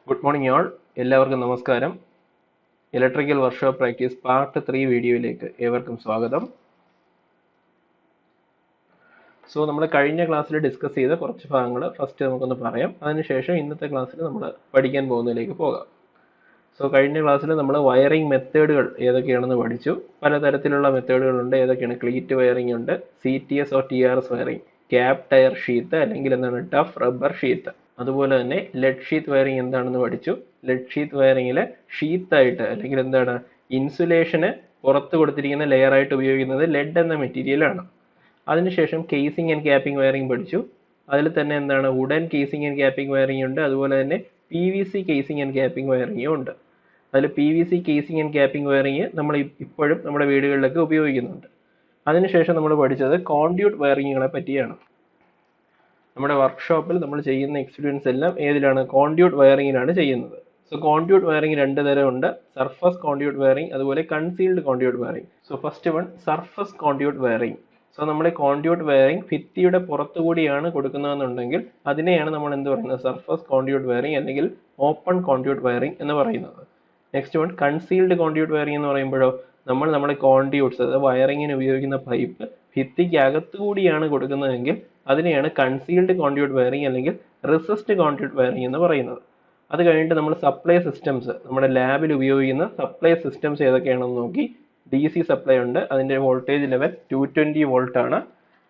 Good morning all. എല്ലാവർക്കും നമസ്കാരം. Electrical workshop practice part 3 വീഡിയോയിലേക്ക് ഏവർക്കും സ്വാഗതം. നമ്മൾ കഴിഞ്ഞ ക്ലാസ്സിൽ ഡിസ്കസ് ചെയ്ത കുറച്ച് ഭാഗങ്ങൾ ഫസ്റ്റ് നമുക്കൊന്ന് പറയാം. അതിനുശേഷം ഇന്നത്തെ ക്ലാസ്സിൽ നമ്മൾ പഠിക്കാൻ പോകുന്നതിലേക്ക് പോകാം. കഴിഞ്ഞ ക്ലാസ്സിൽ നമ്മൾ വയറിംഗ് മെത്തേഡുകൾ ഏതൊക്കെയാണെന്ന് പഠിച്ചു. പലതരത്തിലുള്ള മെത്തേഡുകളുണ്ട്. ഏതൊക്കെയാണ്? ക്ലീറ്റ് വയറിംഗ് ഉണ്ട്, CTS or TRS wiring, cab tyre sheath അല്ലെങ്കിൽ എന്താണ് ടഫ് റബ്ബർ ഷീത്ത്. അതുപോലെ തന്നെ ലെഡ് ഷീത്ത് വയറിംഗ് എന്താണെന്ന് പഠിച്ചു. ലെഡ് ഷീത്ത് വയറിംഗിലെ ഷീത്തായിട്ട് അല്ലെങ്കിൽ എന്താണ് ഇൻസുലേഷന് പുറത്ത് കൊടുത്തിരിക്കുന്ന ലെയർ ആയിട്ട് ഉപയോഗിക്കുന്നത് ലെഡ് എന്ന മെറ്റീരിയൽ ആണ്. അതിനുശേഷം കേസിംഗ് ആൻഡ് ക്യാപ്പിംഗ് വയറിംഗ് പഠിച്ചു. അതിൽ തന്നെ എന്താണ് wooden casing and capping wiring ഉണ്ട്. അതുപോലെ തന്നെ PVC കേസിംഗ് ആൻഡ് ക്യാപ്പിംഗ് വയറിംഗും ഉണ്ട്. അതിൽ PVC casing and capping wiring നമ്മൾ ഇപ്പോഴും നമ്മുടെ വീടുകളിലൊക്കെ ഉപയോഗിക്കുന്നുണ്ട്. അതിനുശേഷം നമ്മൾ പഠിച്ചത് കോൺഡ്യൂട്ട് വയറിങ്ങുകളെ പറ്റിയാണ്. നമ്മുടെ വർക്ക്ഷോപ്പിൽ നമ്മൾ ചെയ്യുന്ന എക്സ്പീരിയൻസ് എല്ലാം ഏതിലാണ്? കോൺഡ്യൂട്ട് വയറിങ്ങിലാണ് ചെയ്യുന്നത്. കോൺഡ്യൂട്ട് വയറിംഗ് രണ്ട് തരം ഉണ്ട്. സർഫസ് കോൺഡ്യൂട്ട് വയറിംഗ്, അതുപോലെ concealed conduit wiring. First one surface conduit wiring. നമ്മൾ കോൺഡ്യൂട്ട് വയറിംഗ് ഭിത്തിയുടെ പുറത്തുകൂടിയാണ് കൊടുക്കുന്നതെന്നുണ്ടെങ്കിൽ അതിനെയാണ് നമ്മൾ എന്ത് പറയുന്നത്? സർഫസ് കോൺഡ്യൂട്ട് വയറിംഗ് അല്ലെങ്കിൽ ഓപ്പൺ കോൺഡ്യൂട്ട് വയറിംഗ് എന്ന് പറയുന്നത്. Next one concealed conduit wiring എന്ന് പറയുമ്പോഴോ നമ്മുടെ കോൺഡ്യൂട്ട്സ്, അതായത് വയറിങ്ങിന് ഉപയോഗിക്കുന്ന പൈപ്പ് ഭിത്തിക്ക് അകത്തുകൂടിയാണ് കൊടുക്കുന്നതെങ്കിൽ അതിനെയാണ് കൺസീൽഡ് കോൺഡ്യൂട്ട് വയറിംഗ് അല്ലെങ്കിൽ റെസിസ്റ്റ് കോൺഡ്യൂട്ട് വയറിംഗ് എന്ന് പറയുന്നത്. അത് കഴിഞ്ഞിട്ട് നമ്മൾ സപ്ലൈ സിസ്റ്റംസ്, നമ്മുടെ ലാബിൽ ഉപയോഗിക്കുന്ന സപ്ലൈ സിസ്റ്റംസ് ഏതൊക്കെയാണെന്ന് നോക്കി. DC സപ്ലൈ ഉണ്ട്, അതിൻ്റെ വോൾട്ടേജ് ലെവൽ 220 വോൾട്ട് ആണ്.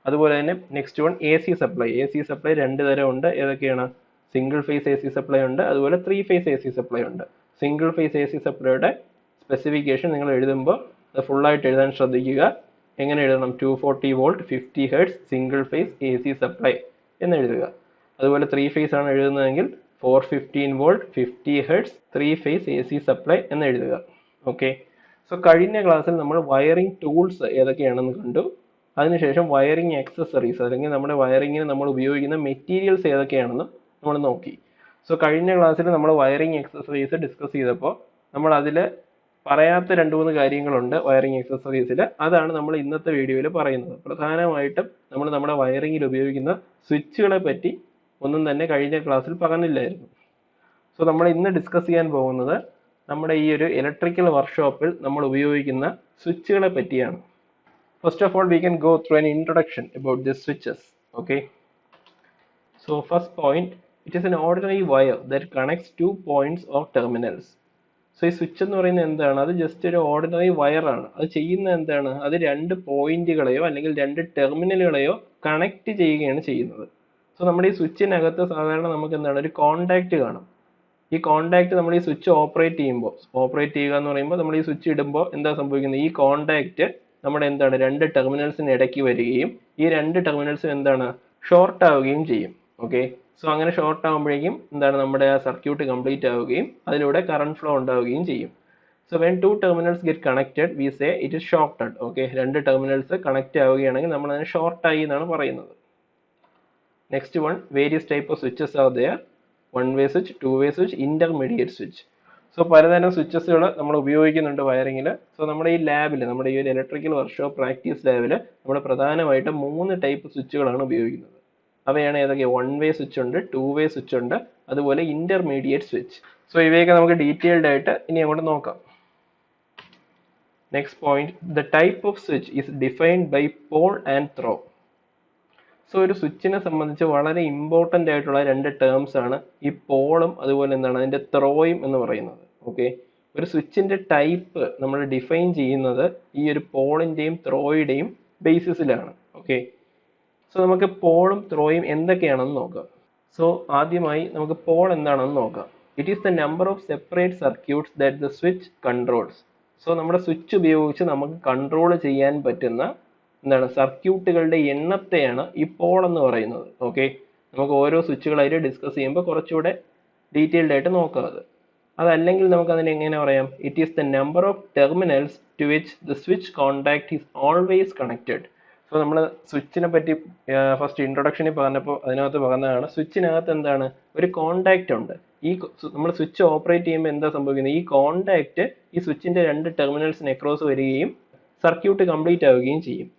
അതുപോലെ തന്നെ next one AC supply. AC supply രണ്ട് തരം ഉണ്ട്. ഏതൊക്കെയാണ്? സിംഗിൾ ഫേസ് AC സപ്ലൈ ഉണ്ട്, അതുപോലെ 3 ഫേസ് AC സപ്ലൈ ഉണ്ട്. സിംഗിൾ ഫേസ് AC സപ്ലൈയുടെ സ്പെസിഫിക്കേഷൻ നിങ്ങൾ എഴുതുമ്പോൾ അത് ഫുള്ളായിട്ട് എഴുതാൻ ശ്രദ്ധിക്കുക. എങ്ങനെ എഴുതണം? 240 volt 50 hertz single phase AC supply എന്ന് എഴുതുക. അതുപോലെ 3 ഫേസ് ആണ് എഴുതുന്നതെങ്കിൽ 415 volt 50 hertz 3 phase AC supply എന്ന് എഴുതുക. ഓക്കെ. കഴിഞ്ഞ ക്ലാസ്സിൽ നമ്മൾ വയറിംഗ് ടൂൾസ് ഏതൊക്കെയാണെന്ന് കണ്ടു. അതിനുശേഷം വയറിംഗ് ആക്സസറീസ് അല്ലെങ്കിൽ നമ്മുടെ വയറിങ്ങിന് നമ്മൾ ഉപയോഗിക്കുന്ന മെറ്റീരിയൽസ് ഏതൊക്കെയാണെന്നും നമ്മൾ നോക്കി. കഴിഞ്ഞ ക്ലാസ്സിൽ നമ്മൾ വയറിംഗ് ആക്സസറീസ് ഡിസ്കസ് ചെയ്തപ്പോൾ നമ്മൾ അതിൽ പറയാത്ത 2-3 കാര്യങ്ങളുണ്ട് വയറിംഗ് ആക്സസറീസിൽ. അതാണ് നമ്മൾ ഇന്നത്തെ വീഡിയോയിൽ പറയുന്നത്. പ്രധാനമായിട്ടും നമ്മൾ നമ്മുടെ വയറിങ്ങിൽ ഉപയോഗിക്കുന്ന സ്വിച്ചുകളെ പറ്റി ഒന്നും തന്നെ കഴിഞ്ഞ ക്ലാസ്സിൽ പറഞ്ഞില്ലായിരുന്നു. നമ്മൾ ഇന്ന് ഡിസ്കസ് ചെയ്യാൻ പോകുന്നത് നമ്മുടെ ഈ ഒരു ഇലക്ട്രിക്കൽ വർക്ക്ഷോപ്പിൽ നമ്മൾ ഉപയോഗിക്കുന്ന സ്വിച്ചുകളെ പറ്റിയാണ്. First of all we can go through an introduction about the switches. Okay. First point, it is an ordinary wire that connects 2 points or terminals. ഈ സ്വിച്ച് എന്ന് പറയുന്നത് എന്താണ്? അത് ജസ്റ്റ് ഒരു ഓർഡിനറി വയർ ആണ്. അത് ചെയ്യുന്നത് എന്താണ്? അത് 2 പോയിന്റുകളെയോ അല്ലെങ്കിൽ 2 ടെർമിനലുകളെയോ കണക്ട് ചെയ്യുകയാണ് ചെയ്യുന്നത്. നമ്മുടെ ഈ സ്വിച്ചിനകത്ത് സാധാരണ നമുക്ക് എന്താണ്? ഒരു കോണ്ടാക്ട് കാണും. ഈ കോണ്ടാക്ട് നമ്മൾ ഈ സ്വിച്ച് ഓപ്പറേറ്റ് ചെയ്യുക എന്ന് പറയുമ്പോൾ നമ്മൾ ഈ സ്വിച്ച് ഇടുമ്പോൾ എന്താ സംഭവിക്കുന്നത്? ഈ കോണ്ടാക്ട് നമ്മുടെ എന്താണ് 2 ടെർമിനൽസിന് ഇടയ്ക്ക് വരികയും ഈ 2 ടെർമിനൽസും എന്താണ് ഷോർട്ട് ആവുകയും ചെയ്യും. ഓക്കെ. അങ്ങനെ ഷോർട്ട് ആകുമ്പോഴേക്കും എന്താണ് നമ്മുടെ ആ സർക്യൂട്ട് കംപ്ലീറ്റ് ആവുകയും അതിലൂടെ കറണ്ട് ഫ്ലോ ഉണ്ടാവുകയും ചെയ്യും. when 2 terminals get connected we say it is shorted. Okay. 2 terminals connect ആവുകയാണെങ്കിൽ നമ്മൾ അതിനെ ഷോർട്ട് ആയി എന്നാണ് പറയുന്നത്. Next one, various type of switches are there. 1-way switch, 2-way switch, intermediate switch. പലതരം സ്വിച്ചസുകൾ നമ്മൾ ഉപയോഗിക്കുന്നുണ്ട് വയറിങ്ങിൽ. നമ്മുടെ ഈ ലാബിൽ, നമ്മുടെ ഈ ഒരു ഇലക്ട്രിക്കൽ വർക്ക്ഷോപ്പ് പ്രാക്ടീസ് ലാബിൽ നമ്മൾ പ്രധാനമായിട്ടും 3 ടൈപ്പ് സ്വിച്ചുകളാണ് ഉപയോഗിക്കുന്നത്. അവയാണ് ഏതൊക്കെ? 1-way സ്വിച്ച് ഉണ്ട്, 2-way സ്വിച്ച് ഉണ്ട്, അതുപോലെ ഇന്റർമീഡിയറ്റ് സ്വിച്ച്. ഇവയൊക്കെ നമുക്ക് ഡീറ്റെയിൽഡ് ആയിട്ട് ഇനി അങ്ങോട്ട് നോക്കാം. Next point, the type of switch is defined by pole and throw. ഒരു സ്വിച്ചിനെ സംബന്ധിച്ച് വളരെ ഇമ്പോർട്ടൻ്റ് ആയിട്ടുള്ള 2 ടേംസ് ആണ് ഈ പോളും അതുപോലെ എന്താണ് അതിൻ്റെ ത്രോയും എന്ന് പറയുന്നത്. ഓക്കെ. ഒരു സ്വിച്ചിന്റെ ടൈപ്പ് നമ്മൾ ഡിഫൈൻ ചെയ്യുന്നത് ഈ ഒരു പോളിന്റെയും ത്രോയുടെയും ബേസിസിലാണ്. ഓക്കെ. നമുക്ക് പോളും ത്രോയും എന്തൊക്കെയാണെന്ന് നോക്കാം. ആദ്യമായി നമുക്ക് പോൾ എന്താണെന്ന് നോക്കാം. It is the number of separate circuits that the switch controls. നമ്മുടെ സ്വിച്ച് ഉപയോഗിച്ച് നമുക്ക് കൺട്രോൾ ചെയ്യാൻ പറ്റുന്ന എന്താണ് സർക്യൂട്ടുകളുടെ എണ്ണത്തെയാണ് ഈ പോൾ എന്ന് പറയുന്നത്. ഓക്കെ. നമുക്ക് ഓരോ സ്വിച്ചുകളായിട്ട് ഡിസ്കസ് ചെയ്യുമ്പോൾ കുറച്ചുകൂടെ ഡീറ്റെയിൽഡ് ആയിട്ട് നോക്കാം. അതല്ലെങ്കിൽ നമുക്ക് അതിനെ എങ്ങനെ പറയാം? It is the number of terminals to which the switch contact is always connected. നമ്മൾ സ്വിച്ചിനെ പറ്റി ഫസ്റ്റ് ഇൻട്രൊഡക്ഷനിൽ പറഞ്ഞപ്പോൾ അതിനകത്ത് പറഞ്ഞതാണ് സ്വിച്ചിനകത്ത് എന്താണ് ഒരു കോണ്ടാക്ട് ഉണ്ട്. ഈ നമ്മൾ സ്വിച്ച് ഓപ്പറേറ്റ് ചെയ്യുമ്പോൾ എന്താ സംഭവിക്കുന്നത്? ഈ കോണ്ടാക്ട് ഈ സ്വിച്ചിന്റെ 2 ടെർമിനൽസിന് അക്രോസ് വരികയും സർക്യൂട്ട് കംപ്ലീറ്റ് ആവുകയും ചെയ്യും.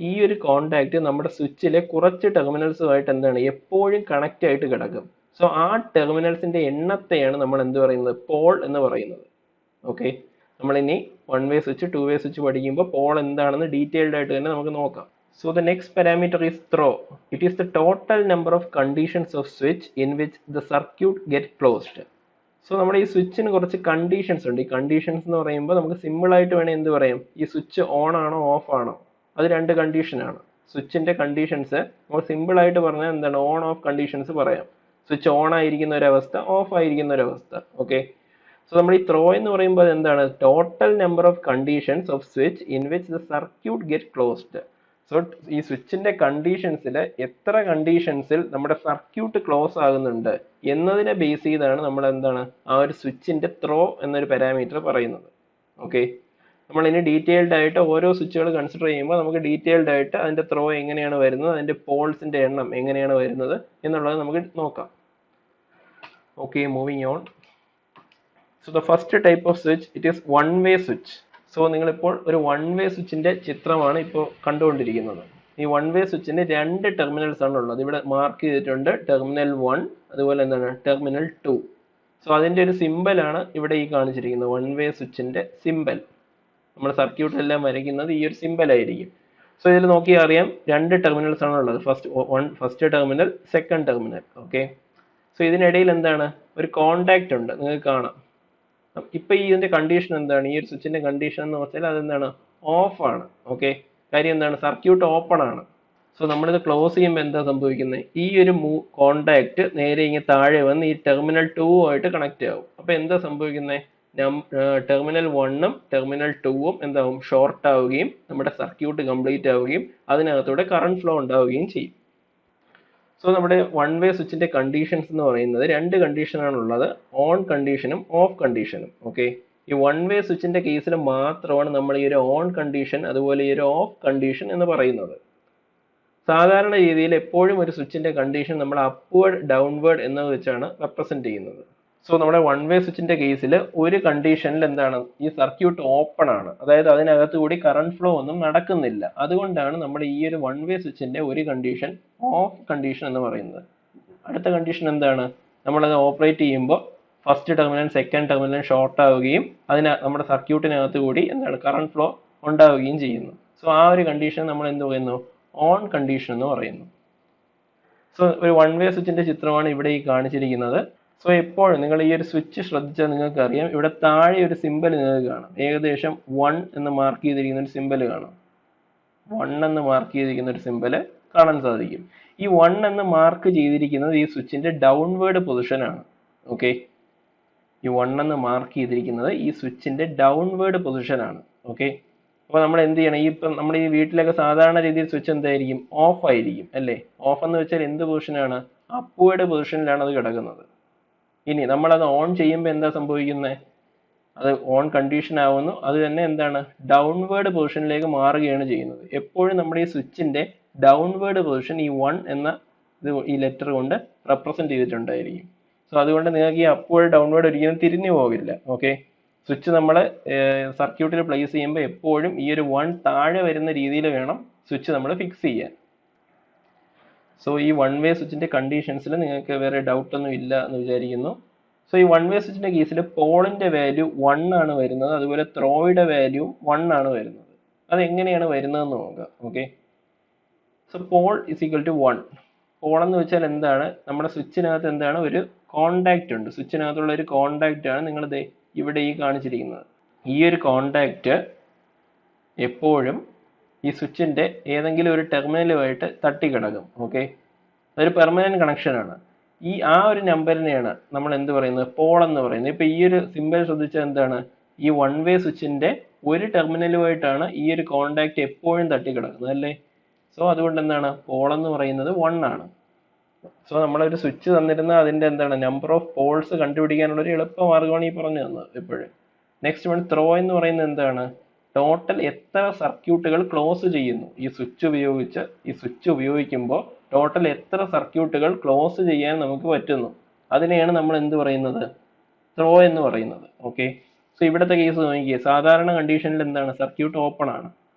ഈ ഒരു കോണ്ടാക്ട് നമ്മുടെ സ്വിച്ചിലെ കുറച്ച് ടെർമിനൽസുമായിട്ട് എന്താണ് എപ്പോഴും കണക്റ്റ് ആയിട്ട് കിടക്കും. സോ ആ ടെർമിനൽസിന്റെ എണ്ണത്തെയാണ് നമ്മൾ എന്ത് പറയുന്നത്, പോൾ എന്ന് പറയുന്നത്. ഓക്കെ, നമ്മളിനി 1 വേ സ്വിച്ച് 2 വേ സ്വിച്ച് പഠിക്കുമ്പോൾ പോൾ എന്താണെന്ന് ഡീറ്റെയിൽഡ് ആയിട്ട് തന്നെ നമുക്ക് നോക്കാം. So the next parameter is throw. It is the total number of conditions off switch in which the circuit get closed. So നമ്മുടെ ഈ സ്വിച്ചിന് കുറച്ച് കണ്ടീഷൻസ് ഉണ്ട്. ഈ കണ്ടീഷൻസ് എന്ന് പറയുമ്പോൾ നമുക്ക് സിമ്പിൾ ആയിട്ട് വേണേൽ എന്ത് പറയാം, ഈ സ്വിച്ച് ഓൺ ആണോ ഓഫ് ആണോ, അത് രണ്ട് കണ്ടീഷനാണ്. സ്വിച്ചിന്റെ കണ്ടീഷൻസ് നമ്മൾ സിമ്പിൾ ആയിട്ട് പറഞ്ഞാൽ എന്താണ്, ഓൺ ഓഫ് കണ്ടീഷൻസ് പറയാം. സ്വിച്ച് ഓൺ ആയിരിക്കുന്ന ഒരവസ്ഥ, ഓഫ് ആയിരിക്കുന്ന ഒരവസ്ഥ. ഓക്കെ, സോ നമ്മൾ ഈ ത്രോ എന്ന് പറയുമ്പോൾ എന്താണ്, total number of conditions off switch in which the circuit get closed. So ഈ സ്വിച്ചിന്റെ കണ്ടീഷൻസിൽ എത്ര കണ്ടീഷൻസിൽ നമ്മുടെ സർക്യൂട്ട് ക്ലോസ് ആകുന്നുണ്ട് എന്നതിനെ ബേസ് ചെയ്താണ് നമ്മൾ എന്താണ് ആ ഒരു സ്വിച്ചിന്റെ ത്രോ എന്നൊരു പാരാമീറ്റർ പറയുന്നത്. ഓക്കെ, നമ്മൾ ഇനി ഡീറ്റെയിൽഡ് ആയിട്ട് ഓരോ സ്വിച്ചുകൾ കൺസിഡർ ചെയ്യുമ്പോൾ നമുക്ക് ഡീറ്റെയിൽഡ് ആയിട്ട് അതിന്റെ ത്രോ എങ്ങനെയാണ് വരുന്നത്, അതിന്റെ പോൾസിന്റെ എണ്ണം എങ്ങനെയാണ് വരുന്നത് എന്നുള്ളത് നമുക്ക് നോക്കാം. Okay, moving on. So the first type of switch it is one way switch. So നിങ്ങളിപ്പോൾ ഒരു വൺ വേ സ്വിച്ചിന്റെ ചിത്രമാണ് ഇപ്പോൾ കണ്ടുകൊണ്ടിരിക്കുന്നത്. ഈ വൺ വേ സ്വിച്ചിന് രണ്ട് ടെർമിനൽസ് ആണ് ഉള്ളത്. ഇവിടെ മാർക്ക് ചെയ്തിട്ടുണ്ട് ടെർമിനൽ 1, അതുപോലെ എന്താണ് ടെർമിനൽ 2. സോ അതിന്റെ ഒരു സിമ്പലാണ് ഇവിടെ ഈ കാണിച്ചിരിക്കുന്നത്, വൺ വേ സ്വിച്ചിന്റെ സിമ്പൽ. നമ്മൾ സർക്യൂട്ടിലെല്ലാം വരയ്ക്കുന്നത് ഈ ഒരു സിമ്പൽ ആയിരിക്കും. സോ ഇതിൽ നോക്കിയാൽ അറിയാം രണ്ട് ടെർമിനൽസ് ആണ് ഉള്ളത്, first terminal, second terminal. Okay, so ഇതിനിടയിൽ എന്താണ്, ഒരു കോണ്ടാക്ട് ഉണ്ട്, നിങ്ങൾക്ക് കാണാം. ഇപ്പൊ ഇതിന്റെ കണ്ടീഷൻ എന്താണ്, ഈ ഒരു സ്വിച്ചിന്റെ കണ്ടീഷൻ എന്ന് വെച്ചാൽ അതെന്താണ്, ഓഫ് ആണ്. ഓക്കെ, കാര്യം എന്താണ്, സർക്യൂട്ട് ഓപ്പൺ ആണ്. സോ നമ്മളിത് ക്ലോസ് ചെയ്യുമ്പോൾ എന്താ സംഭവിക്കുന്നത്, ഈ ഒരു കോണ്ടാക്ട് നേരെ ഇങ്ങനെ താഴെ വന്ന് ഈ ടെർമിനൽ 2 ആയിട്ട് കണക്ട് ആവും. അപ്പൊ എന്താ സംഭവിക്കുന്നത്, ടെർമിനൽ 1ഉം ടെർമിനൽ 2ഉം എന്താവും, ഷോർട്ട് ആവുകയും നമ്മുടെ സർക്യൂട്ട് കംപ്ലീറ്റ് ആവുകയും അതിനകത്തൂടെ കറണ്ട് ഫ്ലോ ഉണ്ടാവുകയും ചെയ്യും. സോ നമ്മുടെ വൺ വേ സ്വിച്ചിന്റെ കണ്ടീഷൻസ് എന്ന് പറയുന്നത് രണ്ട് കണ്ടീഷനാണ് ഉള്ളത്, ഓൺ കണ്ടീഷനും ഓഫ് കണ്ടീഷനും. ഓക്കെ, ഈ വൺ വേ സ്വിച്ചിന്റെ കേസിൽ മാത്രമാണ് നമ്മൾ ഈ ഒരു ഓൺ കണ്ടീഷൻ അതുപോലെ ഈ ഒരു ഓഫ് കണ്ടീഷൻ എന്ന് പറയുന്നത്. സാധാരണ രീതിയിൽ എപ്പോഴും ഒരു സ്വിച്ചിന്റെ കണ്ടീഷൻ നമ്മൾ അപ്വേർഡ് ഡൗൺവേർഡ് എന്ന് വെച്ചാണ് റെപ്രസെന്റ് ചെയ്യുന്നത്. സോ നമ്മുടെ വൺ വേ സ്വിച്ചിന്റെ കേസിൽ ഒരു കണ്ടീഷനിൽ എന്താണ്, ഈ സർക്യൂട്ട് ഓപ്പൺ ആണ്, അതായത് അതിനകത്ത് കൂടി കറണ്ട് ഫ്ലോ ഒന്നും നടക്കുന്നില്ല. അതുകൊണ്ടാണ് നമ്മൾ ഈ ഒരു വൺ വേ സ്വിച്ചിന്റെ ഒരു കണ്ടീഷൻ ഓഫ് കണ്ടീഷൻ എന്ന് പറയുന്നത്. അടുത്ത കണ്ടീഷൻ എന്താണ്, നമ്മളത് ഓപ്പറേറ്റ് ചെയ്യുമ്പോൾ first terminal second terminal short ആവുകയും നമ്മുടെ സർക്യൂട്ടിനകത്ത് കൂടി എന്താണ് കറണ്ട് ഫ്ലോ ഉണ്ടാവുകയും ചെയ്യുന്നു. സോ ആ ഒരു കണ്ടീഷൻ നമ്മൾ എന്ത് പറയുന്നു, ഓൺ കണ്ടീഷൻ എന്ന് പറയുന്നു. സോ ഒരു വൺ വേ സ്വിച്ചിന്റെ ചിത്രമാണ് ഇവിടെ ഈ കാണിച്ചിരിക്കുന്നത്. സോ എപ്പോഴും നിങ്ങൾ ഈ ഒരു സ്വിച്ച് ശ്രദ്ധിച്ചാൽ നിങ്ങൾക്ക് അറിയാം, ഇവിടെ താഴെ ഒരു സിമ്പൽ നിങ്ങൾക്ക് കാണാം, ഏകദേശം 1 എന്ന് മാർക്ക് ചെയ്തിരിക്കുന്ന ഒരു സിമ്പൽ കാണാം. 1 എന്ന് മാർക്ക് ചെയ്തിരിക്കുന്ന ഒരു സിമ്പൽ കാണാൻ സാധിക്കും. ഈ 1 എന്ന് മാർക്ക് ചെയ്തിരിക്കുന്നത് ഈ സ്വിച്ചിന്റെ ഡൗൺവേർഡ് പൊസിഷൻ ആണ്. ഓക്കെ, ഈ 1 എന്ന് മാർക്ക് ചെയ്തിരിക്കുന്നത് ഈ സ്വിച്ചിന്റെ ഡൗൺവേർഡ് പൊസിഷൻ ആണ്. ഓക്കെ, അപ്പോൾ നമ്മൾ എന്ത് ചെയ്യണം, ഇപ്പം നമ്മൾ ഈ വീട്ടിലൊക്കെ സാധാരണ രീതിയിൽ സ്വിച്ച് എന്തായിരിക്കും, ഓഫ് ആയിരിക്കും അല്ലേ. ഓഫ് എന്ന് വെച്ചാൽ എന്ത് പൊസിഷനാണ്, അപ്വേർഡ് പൊസിഷനിലാണ് അത് കിടക്കുന്നത്. ഇനി നമ്മളത് ഓൺ ചെയ്യുമ്പോൾ എന്താ സംഭവിക്കുന്നത്, അത് ഓൺ കണ്ടീഷൻ ആവുന്നു, അത് തന്നെ എന്താണ് ഡൗൺവേർഡ് പൊസിഷനിലേക്ക് മാറുകയാണ് ചെയ്യുന്നത്. എപ്പോഴും നമ്മുടെ ഈ സ്വിച്ചിന്റെ ഡൗൺവേർഡ് പൊസിഷൻ ഈ 1 എന്ന ഈ ലെറ്റർ കൊണ്ട് റെപ്രസെന്റ് ചെയ്തിട്ടുണ്ടായിരിക്കും. സോ അതുകൊണ്ട് നിങ്ങൾക്ക് ഈ അപ്വേർഡ് ഡൗൺവേർഡ് ഒരിക്കലും തിരിഞ്ഞു പോകില്ല. ഓക്കെ, സ്വിച്ച് നമ്മൾ സർക്യൂട്ടിൽ പ്ലേസ് ചെയ്യുമ്പോൾ എപ്പോഴും ഈ ഒരു 1 താഴെ വരുന്ന രീതിയിൽ വേണം സ്വിച്ച് നമ്മൾ ഫിക്സ് ചെയ്യാൻ. സോ ഈ വൺ വേ സ്വിച്ചിന്റെ കണ്ടീഷൻസിൽ നിങ്ങൾക്ക് വേറെ ഡൗട്ട് ഒന്നും ഇല്ല എന്ന് വിചാരിക്കുന്നു. സോ ഈ വൺ വേ സ്വിച്ചിന്റെ കേസിൽ പോളിന്റെ വാല്യൂ 1 ആണ് വരുന്നത്, അതുപോലെ ത്രോയുടെ വാല്യൂ 1 ആണ് വരുന്നത്. അത് എങ്ങനെയാണ് വരുന്നതെന്ന് നോക്കാം. Okay, so pole is equal to 1. Pole എന്ന് വെച്ചാൽ എന്താണ്, നമ്മുടെ സ്വിച്ചിനകത്ത് എന്താണ് ഒരു കോണ്ടാക്ട് ഉണ്ട്, സ്വിച്ചിനകത്തുള്ള ഒരു കോണ്ടാക്ട് ആണ് നിങ്ങൾ ഇവിടെ ഈ കാണിച്ചിരിക്കുന്നത്. ഈ ഒരു കോണ്ടാക്ട് എപ്പോഴും ഈ സ്വിച്ചിന്റെ ഏതെങ്കിലും ഒരു ടെർമിനലുമായിട്ട് തട്ടിക്കിടക്കും. ഓക്കെ, അതൊരു പെർമനന്റ് കണക്ഷൻ ആണ്. ആ ഒരു നമ്പറിനെയാണ് നമ്മൾ എന്ത് പറയുന്നത്, പോൾ എന്ന് പറയുന്നത്. ഇപ്പൊ ഈ ഒരു സിമ്പൽ ശ്രദ്ധിച്ചാൽ എന്താണ്, ഈ വൺ വേ സ്വിച്ചിന്റെ ഒരു ടെർമിനലുമായിട്ടാണ് ഈ ഒരു കോണ്ടാക്ട് എപ്പോഴും തട്ടിക്കിടക്കുന്നത് അല്ലേ. സോ അതുകൊണ്ട് എന്താണ്, പോൾ എന്ന് പറയുന്നത് 1 ആണ്. സോ നമ്മളൊരു സ്വിച്ച് തന്നിരുന്ന അതിന്റെ എന്താണ് നമ്പർ ഓഫ് പോൾസ് കണ്ടുപിടിക്കാനുള്ള ഒരു എളുപ്പ മാർഗമാണ് ഈ പറഞ്ഞു തന്നത് എപ്പോഴും. നെക്സ്റ്റ് വൺ ത്രോ എന്ന് പറയുന്നത് എന്താണ്, ടോട്ടൽ എത്ര സർക്യൂട്ടുകൾ ക്ലോസ് ചെയ്യുന്നു ഈ സ്വിച്ച് ഉപയോഗിക്കുമ്പോൾ ടോട്ടൽ എത്ര സർക്യൂട്ടുകൾ ക്ലോസ് ചെയ്യാൻ നമുക്ക് പറ്റുന്നു, അതിനെയാണ് നമ്മൾ എന്ത് പറയുന്നത്, ത്രോ എന്ന് പറയുന്നത്. ഓക്കെ, സോ ഇവിടുത്തെ കേസ് നോക്കിയേ, സാധാരണ കണ്ടീഷനിൽ എന്താണ്, സർക്യൂട്ട് ഓപ്പൺ ആണ്.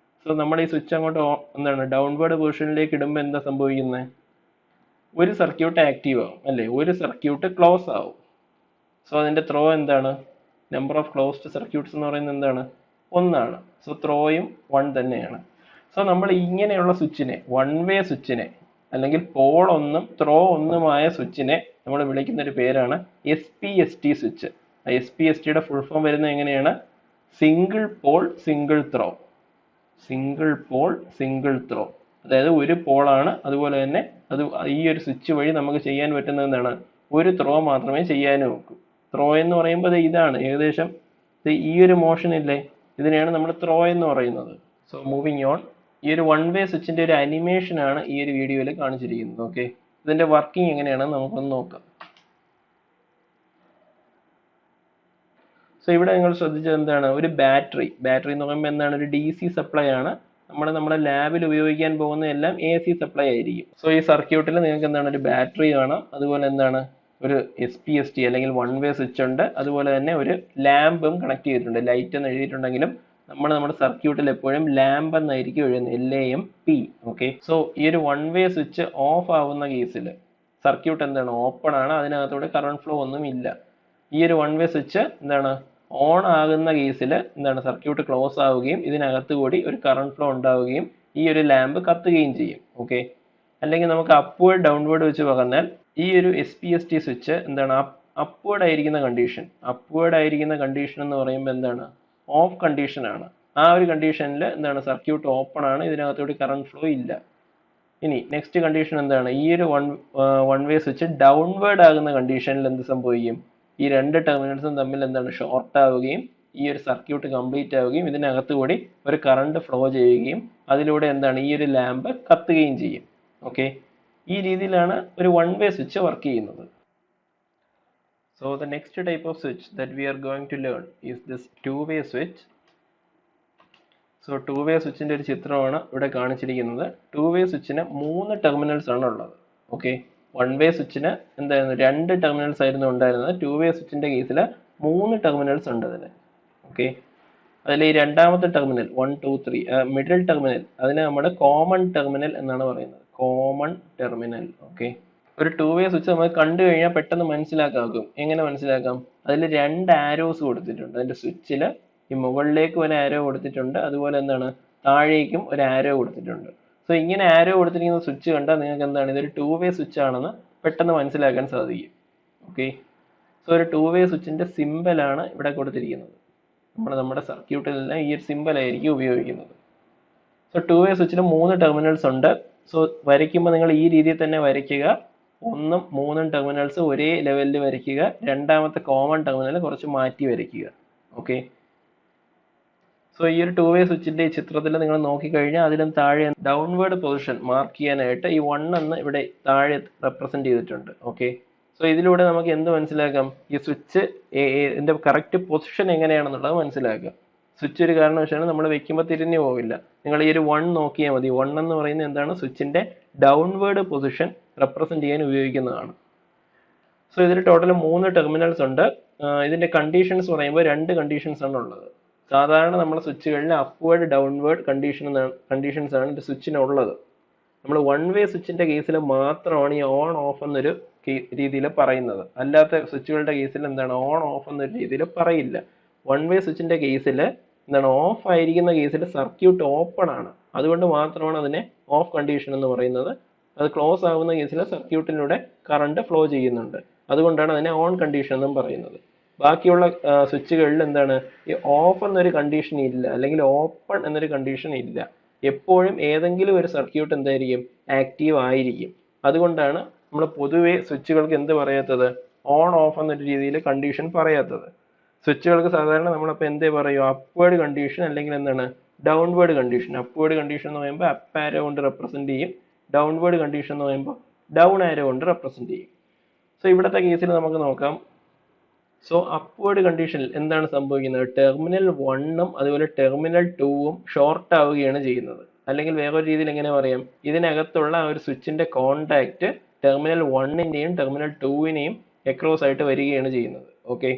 സോ നമ്മൾ ഈ സ്വിച്ച് അങ്ങോട്ട് എന്താണ് ഡൗൺവേർഡ് പൊസിഷനിലേക്ക് ഇടുമ്പോൾ എന്താ സംഭവിക്കുന്നത്, ഒരു സർക്യൂട്ട് ആക്റ്റീവ് ആവും അല്ലേ, ഒരു സർക്യൂട്ട് ക്ലോസ് ആവും. സോ അതിന്റെ ത്രോ എന്താണ്, നമ്പർ ഓഫ് ക്ലോസ്ഡ് സർക്യൂട്ട്സ് എന്ന് പറയുന്നത് എന്താണ്, 1 ആണ്. സോ ത്രോയും 1 തന്നെയാണ്. സോ നമ്മൾ ഇങ്ങനെയുള്ള സ്വിച്ചിനെ, വൺ വേ സ്വിച്ചിനെ അല്ലെങ്കിൽ പോൾ ഒന്നും ത്രോ ഒന്നുമായ സ്വിച്ചിനെ നമ്മൾ വിളിക്കുന്ന ഒരു പേരാണ് SPST സ്വിച്ച്. SPSTയുടെ ഫുൾ ഫോം വരുന്നത് എങ്ങനെയാണ്, single pole single throw. Single pole single throw, അതായത് ഒരു പോളാണ്, അതുപോലെ തന്നെ അത് ഈ ഒരു സ്വിച്ച് വഴി നമുക്ക് ചെയ്യാൻ പറ്റുന്നത് എന്താണ്, ഒരു ത്രോ മാത്രമേ ചെയ്യാനും നോക്കൂ. ത്രോ എന്ന് പറയുമ്പോൾ ഇതാണ് ഏകദേശം ഈ ഒരു മോഷൻ ഇല്ലേ, ഇതിനെയാണ് നമ്മൾ ത്രോ എന്ന് പറയുന്നത്. സോ മൂവിങ് ഓൺ, ഈ ഒരു വൺ വേ സ്വിച്ചിന്റെ ഒരു അനിമേഷൻ ആണ് ഈ ഒരു വീഡിയോയിൽ കാണിച്ചിരിക്കുന്നത്. ഓക്കെ, ഇതിന്റെ വർക്കിംഗ് എങ്ങനെയാണെന്ന് നമുക്കൊന്ന് നോക്കാം. സോ ഇവിടെ നിങ്ങൾ ശ്രദ്ധിച്ചത് എന്താണ്, ഒരു ബാറ്ററി എന്ന് പറയുമ്പോൾ എന്താണ്, ഒരു DC സപ്ലൈ ആണ്. നമ്മുടെ ലാബിൽ ഉപയോഗിക്കാൻ പോകുന്ന എല്ലാം AC സപ്ലൈ ആയിരിക്കും. സോ ഈ സർക്യൂട്ടിൽ നിങ്ങൾക്ക് എന്താണ്, ഒരു ബാറ്ററി കാണാം, അതുപോലെ എന്താണ് ഒരു SPST അല്ലെങ്കിൽ വൺ വേ സ്വിച്ച് ഉണ്ട്, അതുപോലെ തന്നെ ഒരു ലാമ്പും കണക്ട് ചെയ്തിട്ടുണ്ട്. ലൈറ്റ് എന്ന് എഴുതിയിട്ടുണ്ടെങ്കിലും നമ്മുടെ സർക്യൂട്ടിൽ എപ്പോഴും ലാമ്പ് എന്നായിരിക്കും എഴുതുന്നത്, LAMP. ഓക്കെ, സോ ഈ ഒരു വൺ വേ സ്വിച്ച് ഓഫ് ആവുന്ന കേസിൽ സർക്യൂട്ട് എന്താണ്, ഓപ്പൺ ആണ്, അതിനകത്തൂടെ കറണ്ട് ഫ്ലോ ഒന്നും ഇല്ല. ഈ ഒരു വൺ വേ സ്വിച്ച് എന്താണ്, ഓൺ ആകുന്ന കേസിൽ എന്താണ്, സർക്യൂട്ട് ക്ലോസ് ആവുകയും ഇതിനകത്ത് കൂടി ഒരു കറണ്ട് ഫ്ലോ ഉണ്ടാവുകയും ഈ ഒരു ലാമ്പ് കത്തുകയും ചെയ്യും. ഓക്കെ, അല്ലെങ്കിൽ നമുക്ക് അപ്വേർഡ് ഡൗൺവേർഡ് വെച്ച് പറഞ്ഞാൽ ഈ ഒരു SPST സ്വിച്ച് എന്താണ്, അപ്വേർഡ് ആയിരിക്കുന്ന കണ്ടീഷൻ എന്ന് പറയുമ്പോൾ എന്താണ്, ഓഫ് കണ്ടീഷൻ ആണ്. ആ ഒരു കണ്ടീഷനിൽ എന്താണ്, സർക്യൂട്ട് ഓപ്പൺ ആണ്, ഇതിനകത്തോട് കറണ്ട് ഫ്ലോ ഇല്ല. ഇനി നെക്സ്റ്റ് കണ്ടീഷൻ എന്താണ്, ഈ ഒരു വൺ വേ സ്വിച്ച് ഡൗൺവേർഡ് ആകുന്ന കണ്ടീഷനിൽ എന്ത് സംഭവിക്കും, ഈ രണ്ട് ടെർമിനൽസും തമ്മിൽ എന്താണ്, ഷോർട്ട് ആവുകയും ഈ ഒരു സർക്യൂട്ട് കംപ്ലീറ്റ് ആവുകയും ഇതിനകത്ത് കൂടി ഒരു കറണ്ട് ഫ്ലോ ചെയ്യുകയും അതിലൂടെ എന്താണ്, ഈ ഒരു ലാമ്പ് കത്തുകയും ചെയ്യും. ഓക്കെ, ഈ രീതിയിലാണ് ഒരു വൺ വേ സ്വിച്ച് വർക്ക് ചെയ്യുന്നത്. So the next type of switch that we are going to learn is this two way switch. So two way സ്വിച്ചിന്റെ ഒരു ചിത്രമാണ് ഇവിടെ കാണിച്ചിരിക്കുന്നത്. ടു വേ സ്വിച്ചിന് 3 ടെർമിനൽസ് ആണ് ഉള്ളത്. ഓക്കെ, വൺ വേ സ്വിച്ചിന് എന്തായിരുന്നു, 2 ടെർമിനൽസ് ആയിരുന്നു ഉണ്ടായിരുന്നത്. ടു വേ സ്വിച്ചിന്റെ കേസിൽ 3 ടെർമിനൽസ് ഉണ്ട് അതിന്. ഓക്കെ, അതിൽ ഈ രണ്ടാമത്തെ ടെർമിനൽ 1 2 3 മിഡിൽ ടെർമിനൽ, അതിനെ നമ്മൾ കോമൺ ടെർമിനൽ എന്നാണ് പറയുന്നത്, കോമൺ ടെർമിനൽ. ഓക്കെ, ഒരു ടു വേ സ്വിച്ച് നമുക്ക് കണ്ടു കഴിഞ്ഞാൽ പെട്ടെന്ന് മനസ്സിലാക്കാക്കും. എങ്ങനെ മനസ്സിലാക്കാം, അതിൽ 2 ആരോസ് കൊടുത്തിട്ടുണ്ട്. അതിന്റെ സ്വിച്ചിൽ ഈ മുകളിലേക്ക് ഒരു ആരോ കൊടുത്തിട്ടുണ്ട്, അതുപോലെ എന്താണ്, താഴേക്കും ഒരു ആരോ കൊടുത്തിട്ടുണ്ട്. സോ ഇങ്ങനെ ആരോ കൊടുത്തിരിക്കുന്ന സ്വിച്ച് കണ്ടാൽ നിങ്ങൾക്ക് എന്താണ്, ഇതൊരു ടു വേ സ്വിച്ച് ആണെന്ന് പെട്ടെന്ന് മനസ്സിലാക്കാൻ സാധിക്കും. ഓക്കെ, സോ ഒരു ടു വേ സ്വിച്ചിന്റെ സിമ്പലാണ് ഇവിടെ കൊടുത്തിരിക്കുന്നത്. നമ്മുടെ സർക്യൂട്ടിലെല്ലാം ഈ ഒരു സിമ്പൽ ആയിരിക്കും ഉപയോഗിക്കുന്നത്. സോ ടു വേ സ്വിച്ചിന് 3 ടെർമിനൽസ് ഉണ്ട്. സോ വരയ്ക്കുമ്പോൾ നിങ്ങൾ ഈ രീതിയിൽ തന്നെ വരയ്ക്കുക. 1ഉം 3ഉം ടെർമിനൽസ് ഒരേ ലെവലിൽ വരയ്ക്കുക. രണ്ടാമത്തെ കോമൺ ടെർമിനൽ കുറച്ച് മാറ്റി വരയ്ക്കുക. ഓക്കെ, സോ ഈ ഒരു ടു വേ സ്വിച്ചിന്റെ ഈ ചിത്രത്തിൽ നിങ്ങൾ നോക്കിക്കഴിഞ്ഞാൽ അതിലും താഴെ ഡൗൺവേർഡ് പൊസിഷൻ മാർക്ക് ചെയ്യാനായിട്ട് ഈ 1 എന്ന് ഇവിടെ താഴെ റെപ്രസെന്റ് ചെയ്തിട്ടുണ്ട്. ഓക്കെ, സോ ഇതിലൂടെ നമുക്ക് എന്ത് മനസ്സിലാക്കാം, ഈ സ്വിച്ച് ഇതിന്റെ കറക്റ്റ് പൊസിഷൻ എങ്ങനെയാണെന്നുള്ളത് മനസ്സിലാക്കാം. സ്വിച്ച് ഒരു കാരണവശാലും നമ്മൾ വെക്കുമ്പോൾ തിരിഞ്ഞു പോവില്ല. നിങ്ങൾ ഈ ഒരു 1 നോക്കിയാൽ മതി. 1 എന്ന് പറയുന്നത് എന്താണ്, സ്വിച്ചിന്റെ ഡൗൺവേർഡ് പൊസിഷൻ റെപ്രസെന്റ് ചെയ്യാൻ ഉപയോഗിക്കുന്നതാണ്. സോ ഇതിൽ ടോട്ടൽ 3 ടെർമിനൽസ് ഉണ്ട്. ഇതിന്റെ കണ്ടീഷൻസ് പറയുമ്പോൾ 2 കണ്ടീഷൻസ് ആണ് ഉള്ളത്. സാധാരണ നമ്മുടെ സ്വിച്ചുകളിൽ അപ്വേർഡ് ഡൗൺവേർഡ് കണ്ടീഷൻസ് ആണ് ഇത് സ്വിച്ചിനുള്ളത്. നമ്മൾ വൺ വേ സ്വിച്ചിന്റെ കേസിൽ മാത്രമാണ് ഈ ഓൺ ഓഫ് എന്നൊരു രീതിയിൽ പറയുന്നത്. അല്ലാത്ത സ്വിച്ചുകളുടെ കേസിൽ എന്താണ്, ഓൺ ഓഫ് എന്നൊരു രീതിയിൽ പറയില്ല. വൺ വേ സ്വിച്ചിന്റെ കേസിൽ എന്താണ്, ഓഫ് ആയിരിക്കുന്ന കേസിൽ സർക്യൂട്ട് ഓപ്പൺ ആണ്, അതുകൊണ്ട് മാത്രമാണ് അതിനെ ഓഫ് കണ്ടീഷൻ എന്ന് പറയുന്നത്. അത് ക്ലോസ് ആവുന്ന കേസിൽ സർക്യൂട്ടിലൂടെ കറണ്ട് ഫ്ലോ ചെയ്യുന്നുണ്ട്, അതുകൊണ്ടാണ് അതിനെ ഓൺ കണ്ടീഷൻ എന്നും പറയുന്നത്. ബാക്കിയുള്ള സ്വിച്ചുകളിൽ എന്താണ്, ഈ ഓഫ് എന്നൊരു കണ്ടീഷൻ ഇല്ല, അല്ലെങ്കിൽ ഓപ്പൺ എന്നൊരു കണ്ടീഷൻ ഇല്ല. എപ്പോഴും ഏതെങ്കിലും ഒരു സർക്യൂട്ട് എന്തായിരിക്കും, ആക്റ്റീവ് ആയിരിക്കും. അതുകൊണ്ടാണ് നമ്മൾ പൊതുവെ സ്വിച്ചുകൾക്ക് എന്ത് പറയാത്തത്, ഓൺ ഓഫ് എന്നൊരു രീതിയിൽ കണ്ടീഷൻ പറയാത്തത്. സ്വിച്ചുകൾക്ക് സാധാരണ നമ്മളപ്പോൾ എന്തേ പറയും, അപ്വേർഡ് കണ്ടീഷൻ അല്ലെങ്കിൽ എന്താണ്, ഡൗൺവേർഡ് കണ്ടീഷൻ. അപ്വേർഡ് കണ്ടീഷൻ എന്ന് പറയുമ്പോൾ അപ്പ് ആരോ കൊണ്ട് റെപ്രസെന്റ് ചെയ്യും. ഡൗൺവേർഡ് കണ്ടീഷൻ എന്ന് പറയുമ്പോൾ ഡൗൺ ആരോ കൊണ്ട് റെപ്രസെന്റ് ചെയ്യും. സോ ഇവിടുത്തെ കേസിൽ നമുക്ക് നോക്കാം. സോ അപ്വേർഡ് കണ്ടീഷനിൽ എന്താണ് സംഭവിക്കുന്നത്, ടെർമിനൽ 1ഉം അതുപോലെ ടെർമിനൽ 2ഉം ഷോർട്ട് ആവുകയാണ് ചെയ്യുന്നത്. അല്ലെങ്കിൽ വേറൊരു രീതിയിൽ എങ്ങനെ പറയാം, ഇതിനകത്തുള്ള ആ ഒരു സ്വിച്ചിന്റെ കോണ്ടാക്ട് ടെർമിനൽ 1ന്റെയും ടെർമിനൽ 2നെയും അക്രോസ് ആയിട്ട് വരികയാണ് ചെയ്യുന്നത്. ഓക്കെ,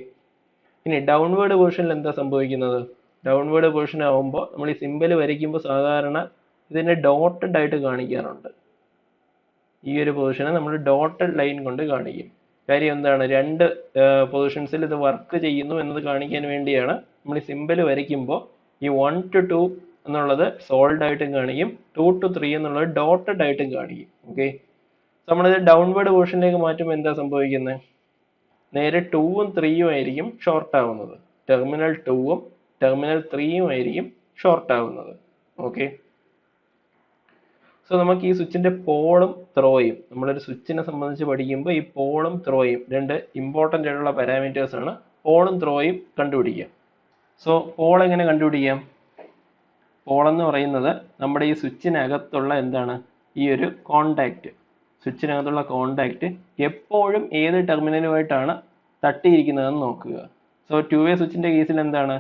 ഇനി ഡൗൺവേർഡ് പൊസിഷനിൽ എന്താ സംഭവിക്കുന്നത്, ഡൗൺവേർഡ് പൊസിഷൻ ആവുമ്പോൾ നമ്മൾ ഈ സിമ്പൽ വരയ്ക്കുമ്പോൾ സാധാരണ ഇതിനെ ഡോട്ടഡ് ആയിട്ട് കാണിക്കാറുണ്ട്. ഈ ഒരു പൊസിഷനെ നമ്മൾ ഡോട്ടഡ് ലൈൻ കൊണ്ട് കാണിക്കും. കാര്യം എന്താണ്, രണ്ട് പൊസിഷൻസിൽ ഇത് വർക്ക് ചെയ്യുന്നു എന്നത് കാണിക്കാൻ വേണ്ടിയാണ് നമ്മൾ ഈ സിമ്പിൾ വരയ്ക്കുമ്പോൾ ഈ 1 to 2 എന്നുള്ളത് സോൾഡ് ആയിട്ടും കാണിക്കും, 2 to 3 എന്നുള്ളത് ഡോട്ടഡ് ആയിട്ടും കാണിക്കും. ഓക്കെ, നമ്മളിത് ഡൗൺവേർഡ് പൊസിഷനിലേക്ക് മാറ്റുമ്പോൾ എന്താ സംഭവിക്കുന്നത്? നേരെ 2ഉം 3ഉം ആയിരിക്കും ഷോർട്ട് ആവുന്നത്. ടെർമിനൽ 2ഉം ടെർമിനൽ 3ഉം ആയിരിക്കും ഷോർട്ട് ആവുന്നത്. ഓക്കെ, സോ നമുക്ക് ഈ സ്വിച്ചിന്റെ പോളും ത്രോയും, നമ്മളൊരു സ്വിച്ചിനെ സംബന്ധിച്ച് പഠിക്കുമ്പോൾ ഈ പോളും ത്രോയും രണ്ട് ഇമ്പോർട്ടൻ്റ് ആയിട്ടുള്ള പാരാമീറ്റേഴ്സ് ആണ്. പോളും ത്രോയും കണ്ടുപിടിക്കാം. സോ പോൾ എങ്ങനെ കണ്ടുപിടിക്കാം? പോൾ എന്ന് പറയുന്നത് നമ്മുടെ ഈ സ്വിച്ചിനകത്തുള്ള എന്താണ്, ഈ ഒരു കോണ്ടാക്റ്റ്, സ്വിച്ചിനകത്തുള്ള കോണ്ടാക്റ്റ് എപ്പോഴും ഏത് ടെർമിനലുമായിട്ടാണ് തട്ടിയിരിക്കുന്നതെന്ന് നോക്കുക. സോ 2-വേ സ്വിച്ചിന്റെ കേസിൽ എന്താണ്,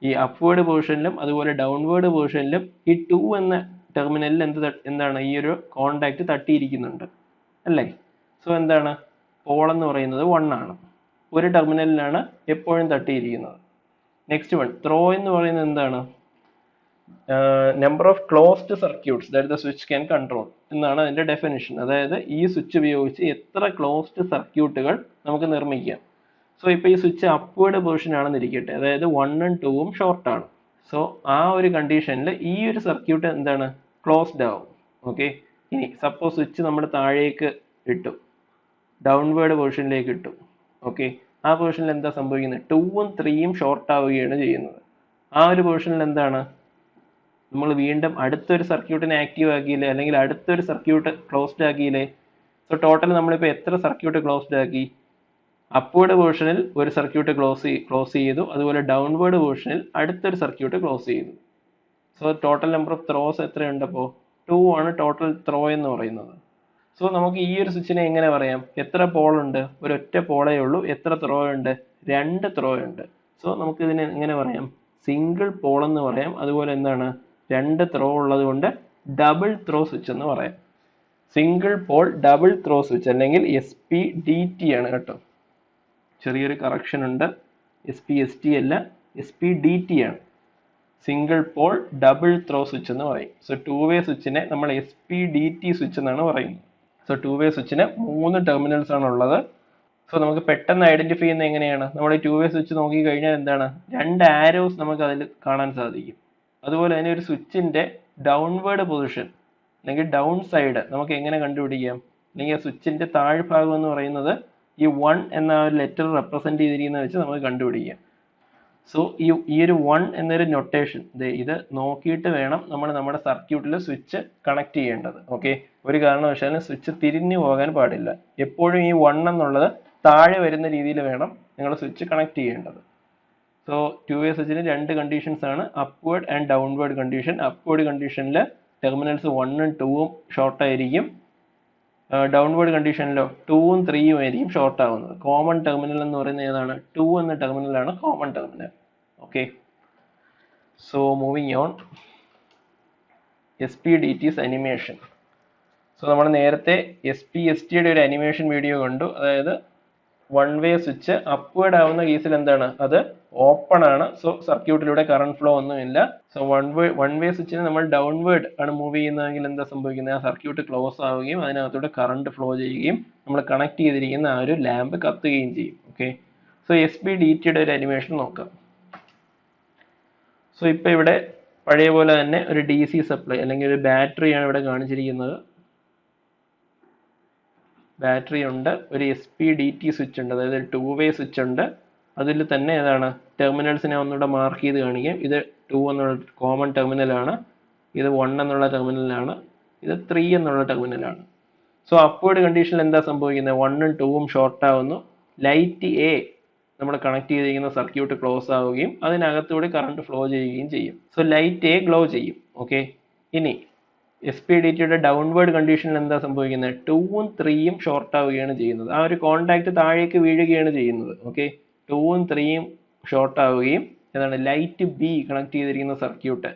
ഈ അപ്വേർഡ് പൊസിഷനിലും അതുപോലെ ഡൗൺവേർഡ് പൊസിഷനിലും ഈ 2 എന്ന ടെർമിനലിൽ എന്താണ് ഈ ഒരു കോണ്ടാക്റ്റ് തട്ടിയിരിക്കുന്നുണ്ട് അല്ലേ? സോ എന്താണ്, പോൾ എന്ന് പറയുന്നത് 1 ആണ്, ഒരു ടെർമിനലിലാണ് എപ്പോഴും തട്ടിയിരിക്കുന്നത്. നെക്സ്റ്റ് വൺ, ത്രോ എന്ന് പറയുന്നത് എന്താണ്, number of closed circuits that the switch can control എന്നാണ് അതിന്റെ ഡെഫിനിഷൻ. അതായത് ഈ സ്വിച്ച് ഉപയോഗിച്ച് എത്ര ക്ലോസ്ഡ് സർക്യൂട്ടുകൾ നമുക്ക് നിർമ്മിക്കാം. സോ ഇപ്പോൾ ഈ സ്വിച്ച് അപ്വേർഡ് പൊസിഷൻ ആണെന്ന് ഇരിക്കട്ടെ, അതായത് 1ഉം 2ഉം ഷോർട്ട് ആണ്. സോ ആ ഒരു കണ്ടീഷനിൽ ഈ ഒരു സർക്യൂട്ട് എന്താണ്, ക്ലോസ്ഡ് ആവും. ഓക്കെ, ഇനി സപ്പോസ് സ്വിച്ച് നമ്മൾ താഴേക്ക് ഇട്ടു, ഡൗൺവേർഡ് പൊസിഷനിലേക്ക് ഇട്ടു. ഓക്കെ, ആ പൊസിഷനിൽ എന്താ സംഭവിക്കുന്നത്, 2ഉം 3ഉം ഷോർട്ട് ആവുകയാണ് ചെയ്യുന്നത്. ആ ഒരു പൊസിഷനിൽ എന്താണ്, നമ്മൾ വീണ്ടും അടുത്തൊരു സർക്യൂട്ടിനെ ആക്റ്റീവ് ആക്കിയില്ലേ, അല്ലെങ്കിൽ അടുത്തൊരു സർക്യൂട്ട് ക്ലോസ്ഡ് ആക്കിയില്ലേ. സോ ടോട്ടൽ നമ്മളിപ്പോൾ എത്ര സർക്യൂട്ട് ക്ലോസ്ഡ് ആക്കി? അപ്വേർഡ് പൊസിഷനിൽ ഒരു സർക്യൂട്ട് ക്ലോസ് ചെയ്തു, അതുപോലെ ഡൗൺവേർഡ് പൊസിഷനിൽ അടുത്തൊരു സർക്യൂട്ട് ക്ലോസ് ചെയ്തു. So total number of throws എത്രയുണ്ട്? അപ്പോൾ 2 ആണ് ടോട്ടൽ ത്രോ എന്ന് പറയുന്നത്. സോ നമുക്ക് ഈ ഒരു സ്വിച്ചിനെ എങ്ങനെ പറയാം, എത്ര പോൾ ഉണ്ട്? ഒരൊറ്റ പോളേ ഉള്ളൂ. എത്ര ത്രോ ഉണ്ട്? 2 ത്രോ ഉണ്ട്. സോ നമുക്ക് ഇതിനെ എങ്ങനെ പറയാം, സിംഗിൾ പോൾ എന്ന് പറയാം. അതുപോലെ എന്താണ്, 2 ത്രോ ഉള്ളത് കൊണ്ട് ഡബിൾ ത്രോ സ്വിച്ച് എന്ന് പറയാം. Single pole double throw switch അല്ലെങ്കിൽ SPDT ആണ് കേട്ടോ. ചെറിയൊരു കറക്ഷൻ ഉണ്ട്, SPST അല്ല, SPDT ആണ്. Single pole double throw switch എന്ന് പറയും. സോ 2-വേ സ്വിച്ചിനെ നമ്മൾ SPDT സ്വിച്ച് എന്നാണ് പറയുന്നത്. സോ 2-വേ സ്വിച്ചിന് 3 ടെർമിനൽസ് ആണ് ഉള്ളത്. സോ നമുക്ക് പെട്ടെന്ന് ഐഡന്റിഫൈ ചെയ്യുന്നത് എങ്ങനെയാണ്, നമ്മൾ ഈ 2-വേ സ്വിച്ച് നോക്കി കഴിഞ്ഞാൽ എന്താണ്, 2 ആരോസ് നമുക്ക് അതിൽ കാണാൻ സാധിക്കും. അതുപോലെ തന്നെ ഒരു സ്വിച്ചിന്റെ ഡൗൺവേർഡ് പൊസിഷൻ അല്ലെങ്കിൽ ഡൗൺ സൈഡ് നമുക്ക് എങ്ങനെ കണ്ടുപിടിക്കാം, അല്ലെങ്കിൽ സ്വിച്ചിന്റെ താഴ്ഭാഗം എന്ന് പറയുന്നത് ഈ 1 എന്ന ഒരു ലെറ്റർ റെപ്രസെന്റ് ചെയ്തിരിക്കുന്നത് വെച്ച് നമുക്ക് കണ്ടുപിടിക്കാം. സോ ഈ ഒരു 1 എന്നൊരു നൊട്ടേഷൻ ഇത് നോക്കിയിട്ട് വേണം നമ്മൾ നമ്മുടെ സർക്യൂട്ടിൽ സ്വിച്ച് കണക്ട് ചെയ്യേണ്ടത്. ഓക്കെ, ഒരു കാരണവശാലും സ്വിച്ച് തിരിഞ്ഞു പോകാൻ പാടില്ല. എപ്പോഴും ഈ 1 എന്നുള്ളത് താഴെ വരുന്ന രീതിയിൽ വേണം നിങ്ങൾ സ്വിച്ച് കണക്ട് ചെയ്യേണ്ടത്. സോ 2-വേ സ്വിച്ചിന് 2 കണ്ടീഷൻസ് ആണ്, upward and downward condition. Upward കണ്ടീഷനിൽ ടെർമിനൽസ് 1ഉം 2ഉം ഷോർട്ട് ആയിരിക്കും. ഡൗൺവേർഡ് കണ്ടീഷനിലോ 2ഉം 3ഉം ആയിരിക്കും ഷോർട്ട് ആവുന്നത്. കോമൺ ടെർമിനൽ എന്ന് പറയുന്നത് ഏതാണ്, 2 എന്ന ടെർമിനലാണ് common terminal. Okay, so moving on, SPDT's animation. So നമ്മൾ നേരത്തെ SPSTയുടെ ഒരു അനിമേഷൻ വീഡിയോ കണ്ടു. അതായത് 1-വേ സ്വിച്ച് അപ്വേർഡ് ആവുന്ന കേസിൽ എന്താണ്, അത് ഓപ്പൺ ആണ്. സോ സർക്യൂട്ടിലൂടെ കറണ്ട് ഫ്ലോ ഒന്നുമില്ല. സോ 1-വേ സ്വിച്ചിനെ നമ്മൾ ഡൗൺവേർഡ് ആണ് മൂവ് ചെയ്യുന്നതെങ്കിൽ എന്താ സംഭവിക്കുന്നത്, ആ സർക്യൂട്ട് ക്ലോസ് ആവുകയും അതിനകത്തൂടെ കറണ്ട് ഫ്ലോ ചെയ്യുകയും നമ്മൾ കണക്ട് ചെയ്തിരിക്കുന്ന ആ ഒരു ലാമ്പ് കത്തുകയും ചെയ്യും. ഓക്കെ, സോ SPDTയുടെ ഒരു അനിമേഷൻ നോക്കാം. സോ ഇപ്പൊ ഇവിടെ പഴയ പോലെ തന്നെ ഒരു DC സപ്ലൈ അല്ലെങ്കിൽ ഒരു ബാറ്ററിയാണ് ഇവിടെ കാണിച്ചിരിക്കുന്നത്. ബാറ്ററി ഉണ്ട്, ഒരു SPDT സ്വിച്ച് ഉണ്ട്, അതായത് 2-വേ സ്വിച്ച് ഉണ്ട്. അതിൽ തന്നെ ഏതാണ്, ടെർമിനൽസിനെ ഒന്നുകൂടെ മാർക്ക് ചെയ്ത് കാണിക്കാം. ഇത് 2 എന്നുള്ള കോമൺ ടെർമിനലാണ്, ഇത് 1 എന്നുള്ള ടെർമിനലാണ്, ഇത് 3 എന്നുള്ള ടെർമിനലാണ്. സോ അപ്വേർഡ് കണ്ടീഷനിൽ എന്താ സംഭവിക്കുന്നത്, 1ഉം 2ഉം ഷോർട്ട് ആവുന്നു. ലൈറ്റ് A നമ്മൾ കണക്ട് ചെയ്തിരിക്കുന്ന സർക്യൂട്ട് ക്ലോസ് ആവുകയും അതിനകത്തൂടെ കറണ്ട് ഫ്ലോ ചെയ്യുകയും ചെയ്യും. സോ ലൈറ്റ് A ഗ്ലോ ചെയ്യും. ഓക്കെ, ഇനി SPDTയുടെ ഡൗൺവേർഡ് കണ്ടീഷനിൽ എന്താ സംഭവിക്കുന്നത്, 2ഉം 3ഉം ഷോർട്ട് ആവുകയാണ് ചെയ്യുന്നത്. ആ ഒരു കോണ്ടാക്ട് താഴേക്ക് വീഴുകയാണ് ചെയ്യുന്നത്. ഓക്കെ, 2ഉം 3ഉം ഷോർട്ട് ആവുകയും എന്താണ്, ലൈറ്റ് B കണക്ട് ചെയ്തിരിക്കുന്ന സർക്യൂട്ട്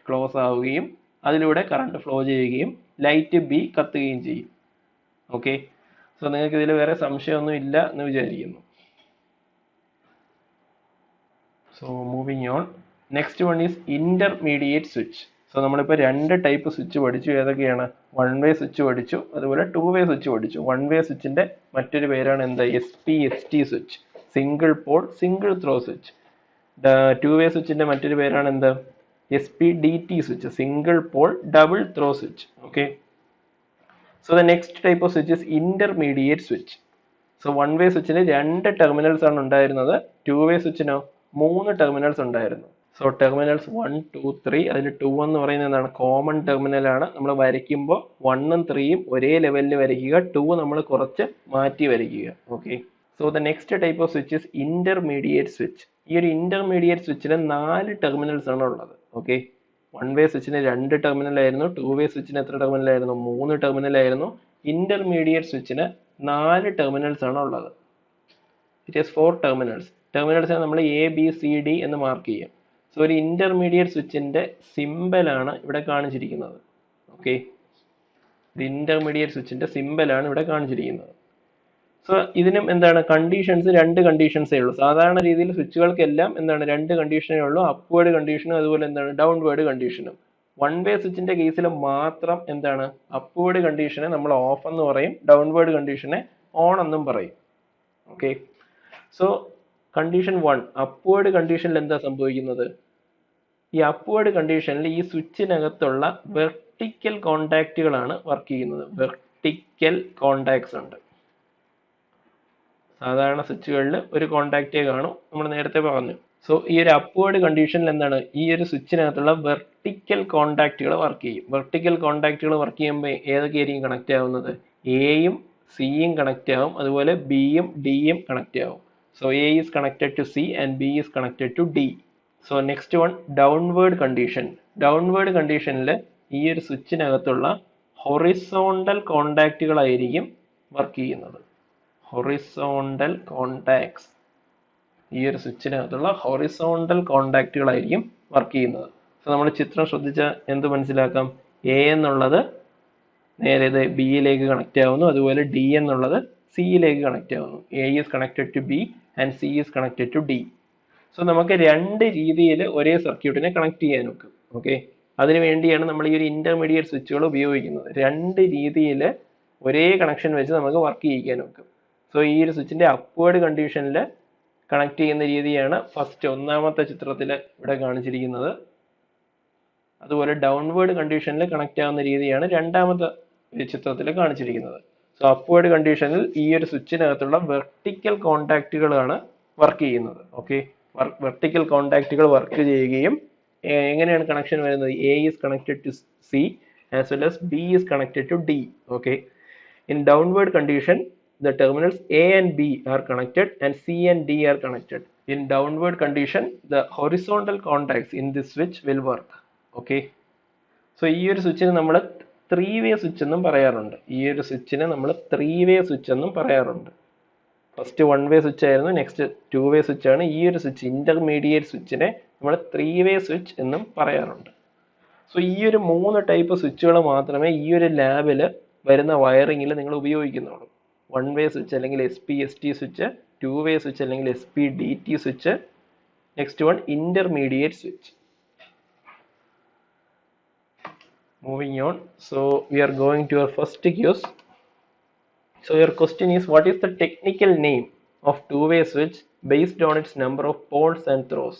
ക്ലോസ് ആവുകയും അതിലൂടെ കറണ്ട് ഫ്ലോ ചെയ്യുകയും ലൈറ്റ് B കത്തുകയും ചെയ്യും. ഓക്കെ, സോ നിങ്ങൾക്ക് ഇതിൽ വേറെ സംശയമൊന്നും ഇല്ല എന്ന് വിചാരിക്കുന്നു. So moving on, next one is intermediate switch. So നമ്മളിപ്പോൾ രണ്ട് ടൈപ്പ് സ്വിച്ച് പഠിച്ചു. ഏതൊക്കെയാണ്? വൺ വേ സ്വിച്ച് പഠിച്ചു, അതുപോലെ ടു വേ സ്വിച്ച് പഠിച്ചു. വൺ വേ സ്വിച്ചിന്റെ മറ്റൊരു പേരാണ് എന്താ? SPST switch, single pole single throw switch. Two way സ്വിച്ചിന്റെ മറ്റൊരു പേരാണ് എന്താ? SPDT switch, single pole double throw switch. Okay. So the next type of switch is intermediate switch. So one way സ്വിച്ചിന് രണ്ട് ടെർമിനൽസ് ആണ് ഉണ്ടായിരുന്നത്. ടു വേ സ്വിച്ചിനോ 3 terminals ഉണ്ടായിരുന്നു. So terminals 1, 2, 3. അതിൽ 2 എന്ന് പറയുന്നത് എന്താണ്? കോമൺ ടെർമിനൽ ആണ്. നമ്മൾ വരയ്ക്കുമ്പോൾ 1ഉം 3ഉം ഒരേ ലെവലിൽ വരയ്ക്കുക, 2 നമ്മൾ കുറച്ച് മാറ്റി വരയ്ക്കുക. Okay. So the next type of switch is intermediate switch. ഈ ഒരു ഇന്റർമീഡിയറ്റ് സ്വിച്ചിന് 4 ടെർമിനൽസ് ആണ് ഉള്ളത്. ഓക്കെ. വൺ വേ സ്വിച്ചിന് 2 ടെർമിനൽ ആയിരുന്നു. ടു വേ സ്വിച്ചിന് എത്ര ടെർമിനൽ ആയിരുന്നു? 3 ടെർമിനൽ ആയിരുന്നു. ഇന്റർമീഡിയറ്റ് സ്വിച്ചിന് 4 ടെർമിനൽസ് ആണ് ഉള്ളത്. It is 4 terminals. ടെർമിനൽസിനെ നമ്മൾ ABCD എന്ന് മാർക്ക് ചെയ്യും. സോ ഒരു ഇന്റർമീഡിയറ്റ് സ്വിച്ചിന്റെ സിമ്പലാണ് ഇവിടെ കാണിച്ചിരിക്കുന്നത്. ഓക്കെ. ഇന്റർമീഡിയറ്റ് സ്വിച്ചിന്റെ സിമ്പലാണ് ഇവിടെ കാണിച്ചിരിക്കുന്നത്. സോ ഇതിനും എന്താണ്? കണ്ടീഷൻസ് 2 കണ്ടീഷൻസേ ഉള്ളൂ. സാധാരണ രീതിയിൽ സ്വിച്ചുകൾക്കെല്ലാം എന്താണ്? 2 കണ്ടീഷനേ ഉള്ളൂ. അപ്വേർഡ് കണ്ടീഷനും അതുപോലെ എന്താണ്? ഡൗൺവേർഡ് കണ്ടീഷനും. വൺ വേ സ്വിച്ചിന്റെ കേസിൽ മാത്രം എന്താണ്? അപ്വേർഡ് കണ്ടീഷനെ നമ്മൾ ഓഫ് എന്ന് പറയും, ഡൗൺവേർഡ് കണ്ടീഷനെ ഓൺ എന്നും പറയും. ഓക്കെ. സോ കണ്ടീഷൻ 1, അപ്വേർഡ് കണ്ടീഷനിൽ എന്താ സംഭവിക്കുന്നത്? ഈ അപ്വേർഡ് കണ്ടീഷനിൽ ഈ സ്വിച്ചിനകത്തുള്ള വെർട്ടിക്കൽ കോണ്ടാക്റ്റുകളാണ് വർക്ക് ചെയ്യുന്നത്. വെർട്ടിക്കൽ കോണ്ടാക്ട്സ് ഉണ്ട്. സാധാരണ സ്വിച്ചുകളിൽ ഒരു കോണ്ടാക്റ്റേ കാണും, നമ്മൾ നേരത്തെ പറഞ്ഞു. സോ ഈ ഒരു അപ്വേർഡ് കണ്ടീഷനിൽ എന്താണ്? ഈ ഒരു സ്വിച്ചിനകത്തുള്ള വെർട്ടിക്കൽ കോണ്ടാക്റ്റുകൾ വർക്ക് ചെയ്യും. വെർട്ടിക്കൽ കോണ്ടാക്റ്റുകൾ വർക്ക് ചെയ്യുമ്പോൾ ഏതൊക്കെയായിരിക്കും കണക്ട് ആവുന്നത്? എയും സിയും കണക്ട് ആവും, അതുപോലെ ബിയും ഡിയും കണക്ട് ആവും. So A is connected to C and B is connected to D. So next one, downward condition. Downward conditionൽ ഈ ഒരു സ്വിച്ചിനകത്തുള്ള ഹൊറിസോണ്ടൽ കോണ്ടാക്റ്റുകളായിരിക്കും വർക്ക് ചെയ്യുന്നത്. ഹൊറിസോണ്ടൽ കോണ്ടാക്ട്സ്, ഈ ഒരു സ്വിച്ചിനകത്തുള്ള ഹൊറിസോണ്ടൽ കോണ്ടാക്റ്റുകളായിരിക്കും വർക്ക് ചെയ്യുന്നത്. സോ നമ്മൾ ചിത്രം ശ്രദ്ധിച്ചാൽ എന്ത് മനസ്സിലാക്കാം? A എന്നുള്ളത് നേരെ ഇത് ബിയിലേക്ക് കണക്ട് ആവുന്നു, അതുപോലെ D എന്നുള്ളത് സിയിലേക്ക് കണക്ട് ആവുന്നു. A is connected to B and C is connected to D. So നമുക്ക് രണ്ട് രീതിയിൽ ഒരേ സർക്യൂട്ടിനെ കണക്ട് ചെയ്യാൻ നോക്കും. ഓക്കെ. അതിനു വേണ്ടിയാണ് നമ്മൾ ഈ ഒരു ഇന്റർമീഡിയറ്റ് സ്വിച്ചുകൾ ഉപയോഗിക്കുന്നത്. രണ്ട് രീതിയിൽ ഒരേ കണക്ഷൻ വെച്ച് നമുക്ക് വർക്ക് ചെയ്യിക്കാൻ നോക്കും. സോ ഈ ഒരു സ്വിച്ചിന്റെ അപ്വേർഡ് കണ്ടീഷനിൽ കണക്ട് ചെയ്യുന്ന രീതിയാണ് ഒന്നാമത്തെ ചിത്രത്തിൽ ഇവിടെ കാണിച്ചിരിക്കുന്നത്. അതുപോലെ ഡൗൺവേർഡ് കണ്ടീഷനിൽ കണക്ട് ആവുന്ന രീതിയാണ് രണ്ടാമത്തെ ചിത്രത്തിൽ കാണിച്ചിരിക്കുന്നത്. സോ അപ്വേർഡ് കണ്ടീഷനിൽ ഈ ഒരു സ്വിച്ചിനകത്തുള്ള വെർട്ടിക്കൽ കോണ്ടാക്റ്റുകളാണ് വർക്ക് ചെയ്യുന്നത്. ഓക്കെ. വെർട്ടിക്കൽ കോണ്ടാക്റ്റുകൾ വർക്ക് ചെയ്യുകയും എങ്ങനെയാണ് കണക്ഷൻ വരുന്നത്? A is connected to C as well as B is connected to D. Okay. In downward condition, the terminals A and B are connected and C and D are connected. In downward condition, the horizontal contacts in this switch will work. Okay. So ഈ ഒരു സ്വിച്ചിന് നമ്മൾ 3-way switch എന്നും പറയാറുണ്ട്. ഈ ഒരു സ്വിച്ചിനെ നമ്മൾ 3-way switch എന്നും പറയാറുണ്ട്. ഫസ്റ്റ് 1-way സ്വിച്ച് ആയിരുന്നു, നെക്സ്റ്റ് 2-way സ്വിച്ച് ആണ്. ഈ ഒരു സ്വിച്ച് ഇന്റർമീഡിയറ്റ് സ്വിച്ചിനെ നമ്മൾ 3-way സ്വിച്ച് എന്നും പറയാറുണ്ട്. സോ ഈ ഒരു 3 ടൈപ്പ് സ്വിച്ചുകൾ മാത്രമേ ഈ ഒരു ലാബിൽ വരുന്ന വയറിങ്ങിൽ നിങ്ങൾ ഉപയോഗിക്കുന്നുള്ളൂ. 1-way സ്വിച്ച് അല്ലെങ്കിൽ SPST സ്വിച്ച്, 2-way സ്വിച്ച് അല്ലെങ്കിൽ SPDT switch, next one intermediate switch. Moving on, so we are going to our first quiz. So your question is, what is the technical name of two-way switch based on its number of poles and throws?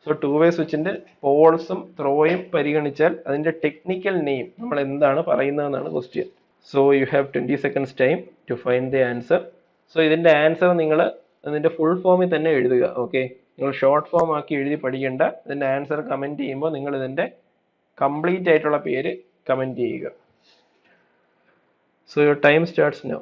So two-way switchന്റെ പോൾസും ത്രോയും പരിഗണിച്ചാൽ അതിന്റെ technical name നമ്മൾ എന്താണ് പറയുന്നതെന്നാണ് question. So you have 20 seconds time to find the answer. So ഇതിന്റെ answer നിങ്ങൾ അതിന്റെ full ഫോമിൽ തന്നെ എഴുതുക. ഓക്കെ. നിങ്ങൾ ഷോർട്ട് ഫോം ആക്കി എഴുതി പഠിക്കേണ്ട. ഇതിന്റെ ആൻസർ കമന്റ് ചെയ്യുമ്പോൾ നിങ്ങൾ ഇതിന്റെ കംപ്ലീറ്റ് ആയിട്ടുള്ള പേര് കമന്റ് ചെയ്യുക. So your time starts now.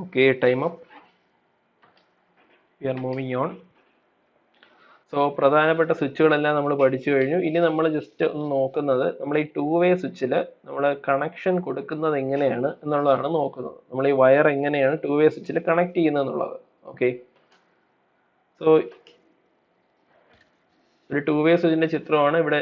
Okay, time up. We are moving on. So പ്രധാനപ്പെട്ട സ്വിച്ചുകളെല്ലാം നമ്മൾ പഠിച്ചു കഴിഞ്ഞു. ഇനി നമ്മൾ ജസ്റ്റ് ഒന്ന് നോക്കുന്നത്, നമ്മൾ ഈ 2-way സ്വിച്ചിൽ നമ്മൾ കണക്ഷൻ കൊടുക്കുന്നത് എങ്ങനെയാണ് എന്നുള്ളതാണ് നോക്കുന്നത്. നമ്മൾ ഈ വയർ എങ്ങനെയാണ് 2-way സ്വിച്ചിൽ കണക്ട് ചെയ്യുന്നത് എന്നുള്ളത്. ഓക്കെ. സോ ഒരു ടു വേ സ്വിച്ചിന്റെ ചിത്രമാണ് ഇവിടെ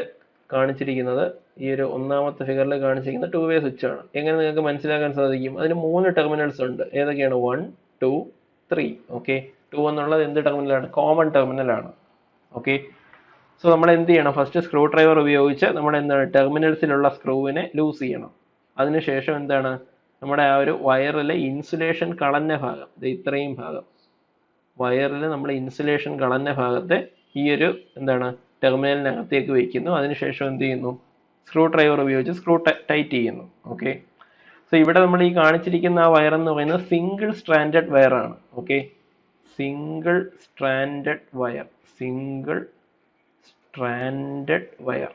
കാണിച്ചിരിക്കുന്നത്. ഈ ഒരു ഒന്നാമത്തെ ഫിഗറിൽ കാണിച്ചിരിക്കുന്ന ടു വേ സ്വിച്ച് ആണ്. എങ്ങനെ നിങ്ങൾക്ക് മനസ്സിലാക്കാൻ സാധിക്കും? അതിന് 3 ടെർമിനൽസ് ഉണ്ട്. ഏതൊക്കെയാണ്? 1, 2, 3. ഓക്കെ. 2 എന്നുള്ളത് എന്ത് ടെർമിനലാണ്? കോമൺ ടെർമിനലാണ്. ഓക്കെ. സോ നമ്മൾ എന്ത് ചെയ്യണം? ഫസ്റ്റ് സ്ക്രൂ ഡ്രൈവർ ഉപയോഗിച്ച് നമ്മുടെ എന്താണ് ടെർമിനൽസിലുള്ള സ്ക്രൂവിനെ ലൂസ് ചെയ്യണം. അതിനുശേഷം എന്താണ് നമ്മുടെ ആ ഒരു വയറിലെ ഇൻസുലേഷൻ കളഞ്ഞ ഭാഗം, ഇത്രയും ഭാഗം വയറിൽ നമ്മൾ ഇൻസുലേഷൻ കളഞ്ഞ ഭാഗത്തെ ഈ ഒരു എന്താണ് ടെർമിനലിനകത്തേക്ക് വയ്ക്കുന്നു. അതിനുശേഷം എന്ത് ചെയ്യുന്നു? സ്ക്രൂ ഡ്രൈവർ ഉപയോഗിച്ച് സ്ക്രൂ ടൈറ്റ് ചെയ്യുന്നു. ഓക്കെ. സോ ഇവിടെ നമ്മൾ ഈ കാണിച്ചിരിക്കുന്ന ആ വയർ എന്ന് പറയുന്നത് സിംഗിൾ സ്ട്രാൻഡഡ് വയർ ആണ്. Okay. Single stranded wire, single stranded wire.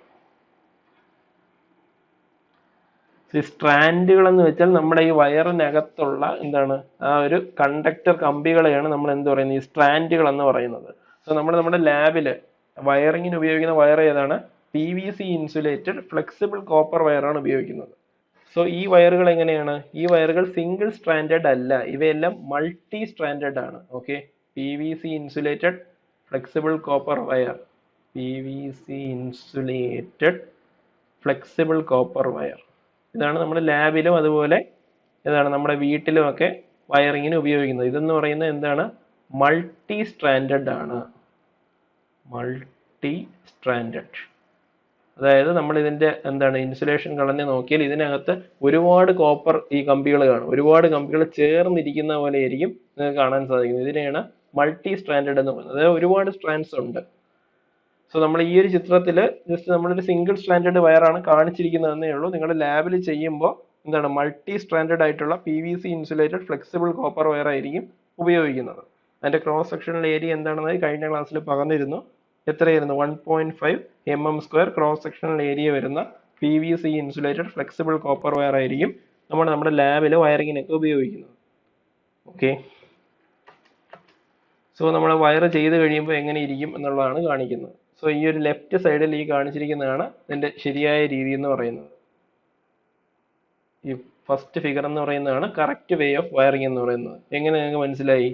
സ്ട്രാൻഡുകൾ എന്ന് വെച്ചാൽ നമ്മുടെ ഈ വയറിനകത്തുള്ള എന്താണ് ആ ഒരു കണ്ടക്ടർ കമ്പികളെയാണ് നമ്മൾ എന്ത് പറയുന്നത്? ഈ സ്ട്രാൻഡുകൾ എന്ന് പറയുന്നത്. സോ നമ്മൾ നമ്മുടെ ലാബിൽ വയറിങ്ങിന് ഉപയോഗിക്കുന്ന വയർ ഏതാണ്? PVC ഇൻസുലേറ്റഡ് ഫ്ലെക്സിബിൾ കോപ്പർ വയറാണ് ഉപയോഗിക്കുന്നത്. സോ ഈ വയറുകൾ എങ്ങനെയാണ്? ഈ വയറുകൾ സിംഗിൾ സ്ട്രാൻഡഡ് അല്ല, ഇവയെല്ലാം മൾട്ടി സ്ട്രാൻഡഡ് ആണ്. Okay. PVC insulated flexible copper wire, PVC insulated flexible copper wire. ഇതാണ് നമ്മുടെ ലാബിലും അതുപോലെ ഇതാണ് നമ്മുടെ വീട്ടിലുമൊക്കെ വയറിങ്ങിന് ഉപയോഗിക്കുന്നത്. ഇതെന്ന് പറയുന്നത് എന്താണ്? മൾട്ടി സ്ട്രാൻഡഡ് ആണ്. മൾട്ടി സ്ട്രാൻഡഡ്, അതായത് നമ്മൾ ഇതിന്റെ എന്താണ് ഇൻസുലേഷൻ കളഞ്ഞ് നോക്കിയാൽ ഇതിനകത്ത് ഒരുപാട് കോപ്പർ ഈ കമ്പികൾ കാണും. ഒരുപാട് കമ്പികൾ ചേർന്നിരിക്കുന്ന പോലെ ആയിരിക്കും നിങ്ങൾക്ക് കാണാൻ സാധിക്കുന്നത്. ഇതിനെയാണ് മൾട്ടി സ്ട്രാൻഡഡ് എന്ന് പറയുന്നത്. അതായത് ഒരുപാട് സ്ട്രാൻഡ്സ് ഉണ്ട്. സോ നമ്മൾ ഈ ഒരു ചിത്രത്തിൽ ജസ്റ്റ് നമ്മളൊരു സിംഗിൾ സ്ട്രാൻഡഡ് വയറാണ് കാണിച്ചിരിക്കുന്നതെന്നേ ഉള്ളൂ. നിങ്ങളുടെ ലാബിൽ ചെയ്യുമ്പോൾ എന്താണ് മൾട്ടി സ്ട്രാൻഡഡ് ആയിട്ടുള്ള PVC insulated flexible copper wire ആയിരിക്കും ഉപയോഗിക്കുന്നത്. അതിന്റെ ക്രോസ് സെക്ഷണൽ ഏരിയ എന്താണെന്ന് കഴിഞ്ഞ ക്ലാസ്സിൽ പറഞ്ഞിരുന്നു. എത്രയായിരുന്നു? 1.5 mm² ക്രോസ് സെക്ഷണൽ ഏരിയ വരുന്ന PVC insulated flexible copper wire ആയിരിക്കും നമ്മുടെ ലാബിൽ വയറിങ്ങിനൊക്കെ ഉപയോഗിക്കുന്നത്. ഓക്കെ. സോ നമ്മൾ വയർ ചെയ്ത് കഴിയുമ്പോൾ എങ്ങനെ ഇരിക്കും എന്നുള്ളതാണ് കാണിക്കുന്നത്. സോ ഈ ഒരു ലെഫ്റ്റ് സൈഡിൽ ഈ കാണിച്ചിരിക്കുന്നതാണ് ഇതിന്റെ ശരിയായ രീതി എന്ന് പറയുന്നത്. ഈ ഫസ്റ്റ് ഫിഗർ എന്ന് പറയുന്നതാണ് കറക്റ്റ് വേ ഓഫ് വയറിംഗ് എന്ന് പറയുന്നത്. എങ്ങനെ നിങ്ങൾക്ക് മനസ്സിലായി?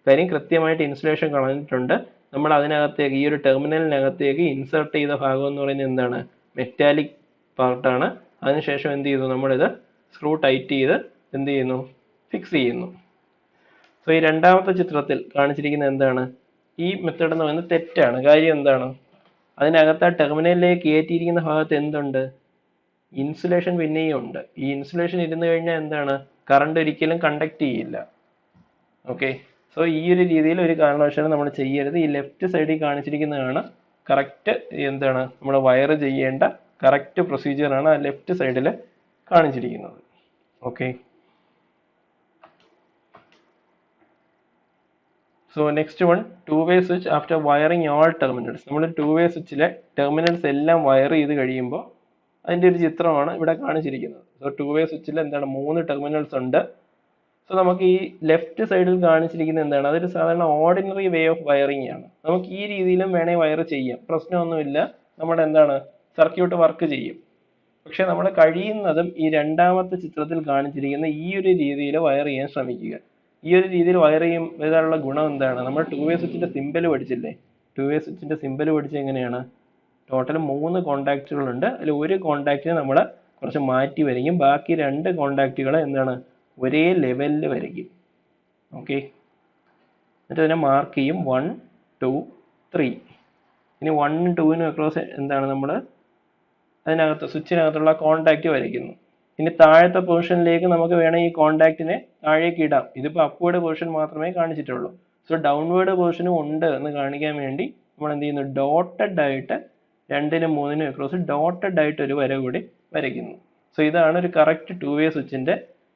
കാര്യം കൃത്യമായിട്ട് ഇൻസുലേഷൻ കളഞ്ഞിട്ടുണ്ട്. നമ്മൾ അതിനകത്തേക്ക് ഈ ഒരു ടെർമിനലിനകത്തേക്ക് ഇൻസേർട്ട് ചെയ്ത ഭാഗം എന്ന് പറയുന്നത് എന്താണ്? മെറ്റാലിക് പാർട്ടാണ്. അതിനുശേഷം എന്ത് ചെയ്തു? നമ്മളിത് സ്ക്രൂ ടൈറ്റ് ചെയ്ത് എന്ത് ചെയ്യുന്നു? ഫിക്സ് ചെയ്യുന്നു. സോ ഈ രണ്ടാമത്തെ ചിത്രത്തിൽ കാണിച്ചിരിക്കുന്നത് എന്താണ്? ഈ മെത്തേഡ് എന്ന് പറയുന്നത് തെറ്റാണ്. കാര്യം എന്താണ്? അതിനകത്ത് ആ ടെർമിനലിലേക്ക് കയറ്റിയിരിക്കുന്ന ഭാഗത്ത് എന്തുണ്ട്? ഇൻസുലേഷൻ പിന്നെയും ഉണ്ട്. ഈ ഇൻസുലേഷൻ ഇരുന്ന് കഴിഞ്ഞാൽ എന്താണ്? കറണ്ട് ഒരിക്കലും കണ്ടക്ട് ചെയ്യില്ല. ഓക്കെ. സോ ഈ ഒരു രീതിയിൽ ഒരു കാരണവശാലും നമ്മൾ ചെയ്യരുത്. ഈ ലെഫ്റ്റ് സൈഡിൽ കാണിച്ചിരിക്കുന്നതാണ് കറക്റ്റ് എന്താണ് നമ്മൾ വയർ ചെയ്യേണ്ട കറക്റ്റ് പ്രൊസീജിയറാണ് ആ ലെഫ്റ്റ് സൈഡിൽ കാണിച്ചിരിക്കുന്നത്. Okay. So next one, to way switch after wiring all terminals. നമ്മൾ ടു വേ സ്വിച്ചിലെ ടെർമിനൽസ് എല്ലാം വയർ ചെയ്ത് കഴിയുമ്പോൾ അതിൻ്റെ ഒരു ചിത്രമാണ് ഇവിടെ കാണിച്ചിരിക്കുന്നത്. സോ ടു വേ സ്വിച്ചിൽ എന്താണ് 3 ടെർമിനൽസ് ഉണ്ട്. സോ നമുക്ക് ഈ ലെഫ്റ്റ് സൈഡിൽ കാണിച്ചിരിക്കുന്നത് എന്താണ്? അതൊരു സാധാരണ ഓർഡിനറി വേ ഓഫ് വയറിംഗ് ആണ്. നമുക്ക് ഈ രീതിയിലും വേണേൽ വയർ ചെയ്യാം, പ്രശ്നമൊന്നുമില്ല. നമ്മുടെ എന്താണ് സർക്യൂട്ട് വർക്ക് ചെയ്യും. പക്ഷെ നമ്മൾ കഴിയുന്നതും ഈ രണ്ടാമത്തെ ചിത്രത്തിൽ കാണിച്ചിരിക്കുന്ന ഈ ഒരു രീതിയിൽ വയർ ചെയ്യാൻ ശ്രമിക്കുക. ഈ ഒരു രീതിയിൽ വയർ ചെയ്താലുള്ള ഗുണം എന്താണ്? നമ്മൾ ടു വേ സ്വിച്ചിന്റെ സിമ്പൽ പഠിച്ചില്ലേ? ടു വേ സ്വിച്ചിന്റെ സിമ്പൽ പഠിച്ച എങ്ങനെയാണ്? ടോട്ടൽ 3 കോണ്ടാക്റ്റുകളുണ്ട്. അതിൽ ഒരു കോണ്ടാക്റ്റിനെ നമ്മൾ കുറച്ച് മാറ്റി വരയ്ക്കും. ബാക്കി 2 കോണ്ടാക്റ്റുകൾ എന്താണ് ഒരേ ലെവലിൽ വരയ്ക്കും. ഓക്കെ. എന്നിട്ട് അതിനെ മാർക്ക് ചെയ്യും 1, 2, 3. ഇനി 1, 2 അക്രോസ് എന്താണ് നമ്മൾ അതിനകത്ത് സ്വിച്ചിനകത്തുള്ള കോണ്ടാക്റ്റ് വരയ്ക്കുന്നു. ഇനി താഴത്തെ പൊസിഷനിലേക്ക് നമുക്ക് വേണമെങ്കിൽ ഈ കോണ്ടാക്റ്റിനെ താഴേക്ക് ഇടാം. ഇതിപ്പോൾ അപ്വേർഡ് പൊസിഷൻ മാത്രമേ കാണിച്ചിട്ടുള്ളൂ. സോ ഡൗൺവേർഡ് പൊസിഷനും ഉണ്ട് എന്ന് കാണിക്കാൻ വേണ്ടി നമ്മൾ എന്ത് ചെയ്യുന്നു? ഡോട്ടഡ് ആയിട്ട് 2നും 3നും അക്രോസ് ഡോട്ടഡ് ആയിട്ട് ഒരു വര കൂടി വരയ്ക്കുന്നു. സോ ഇതാണ് ഒരു കറക്റ്റ് ടു വേ സ്വിച്ചിന്റെ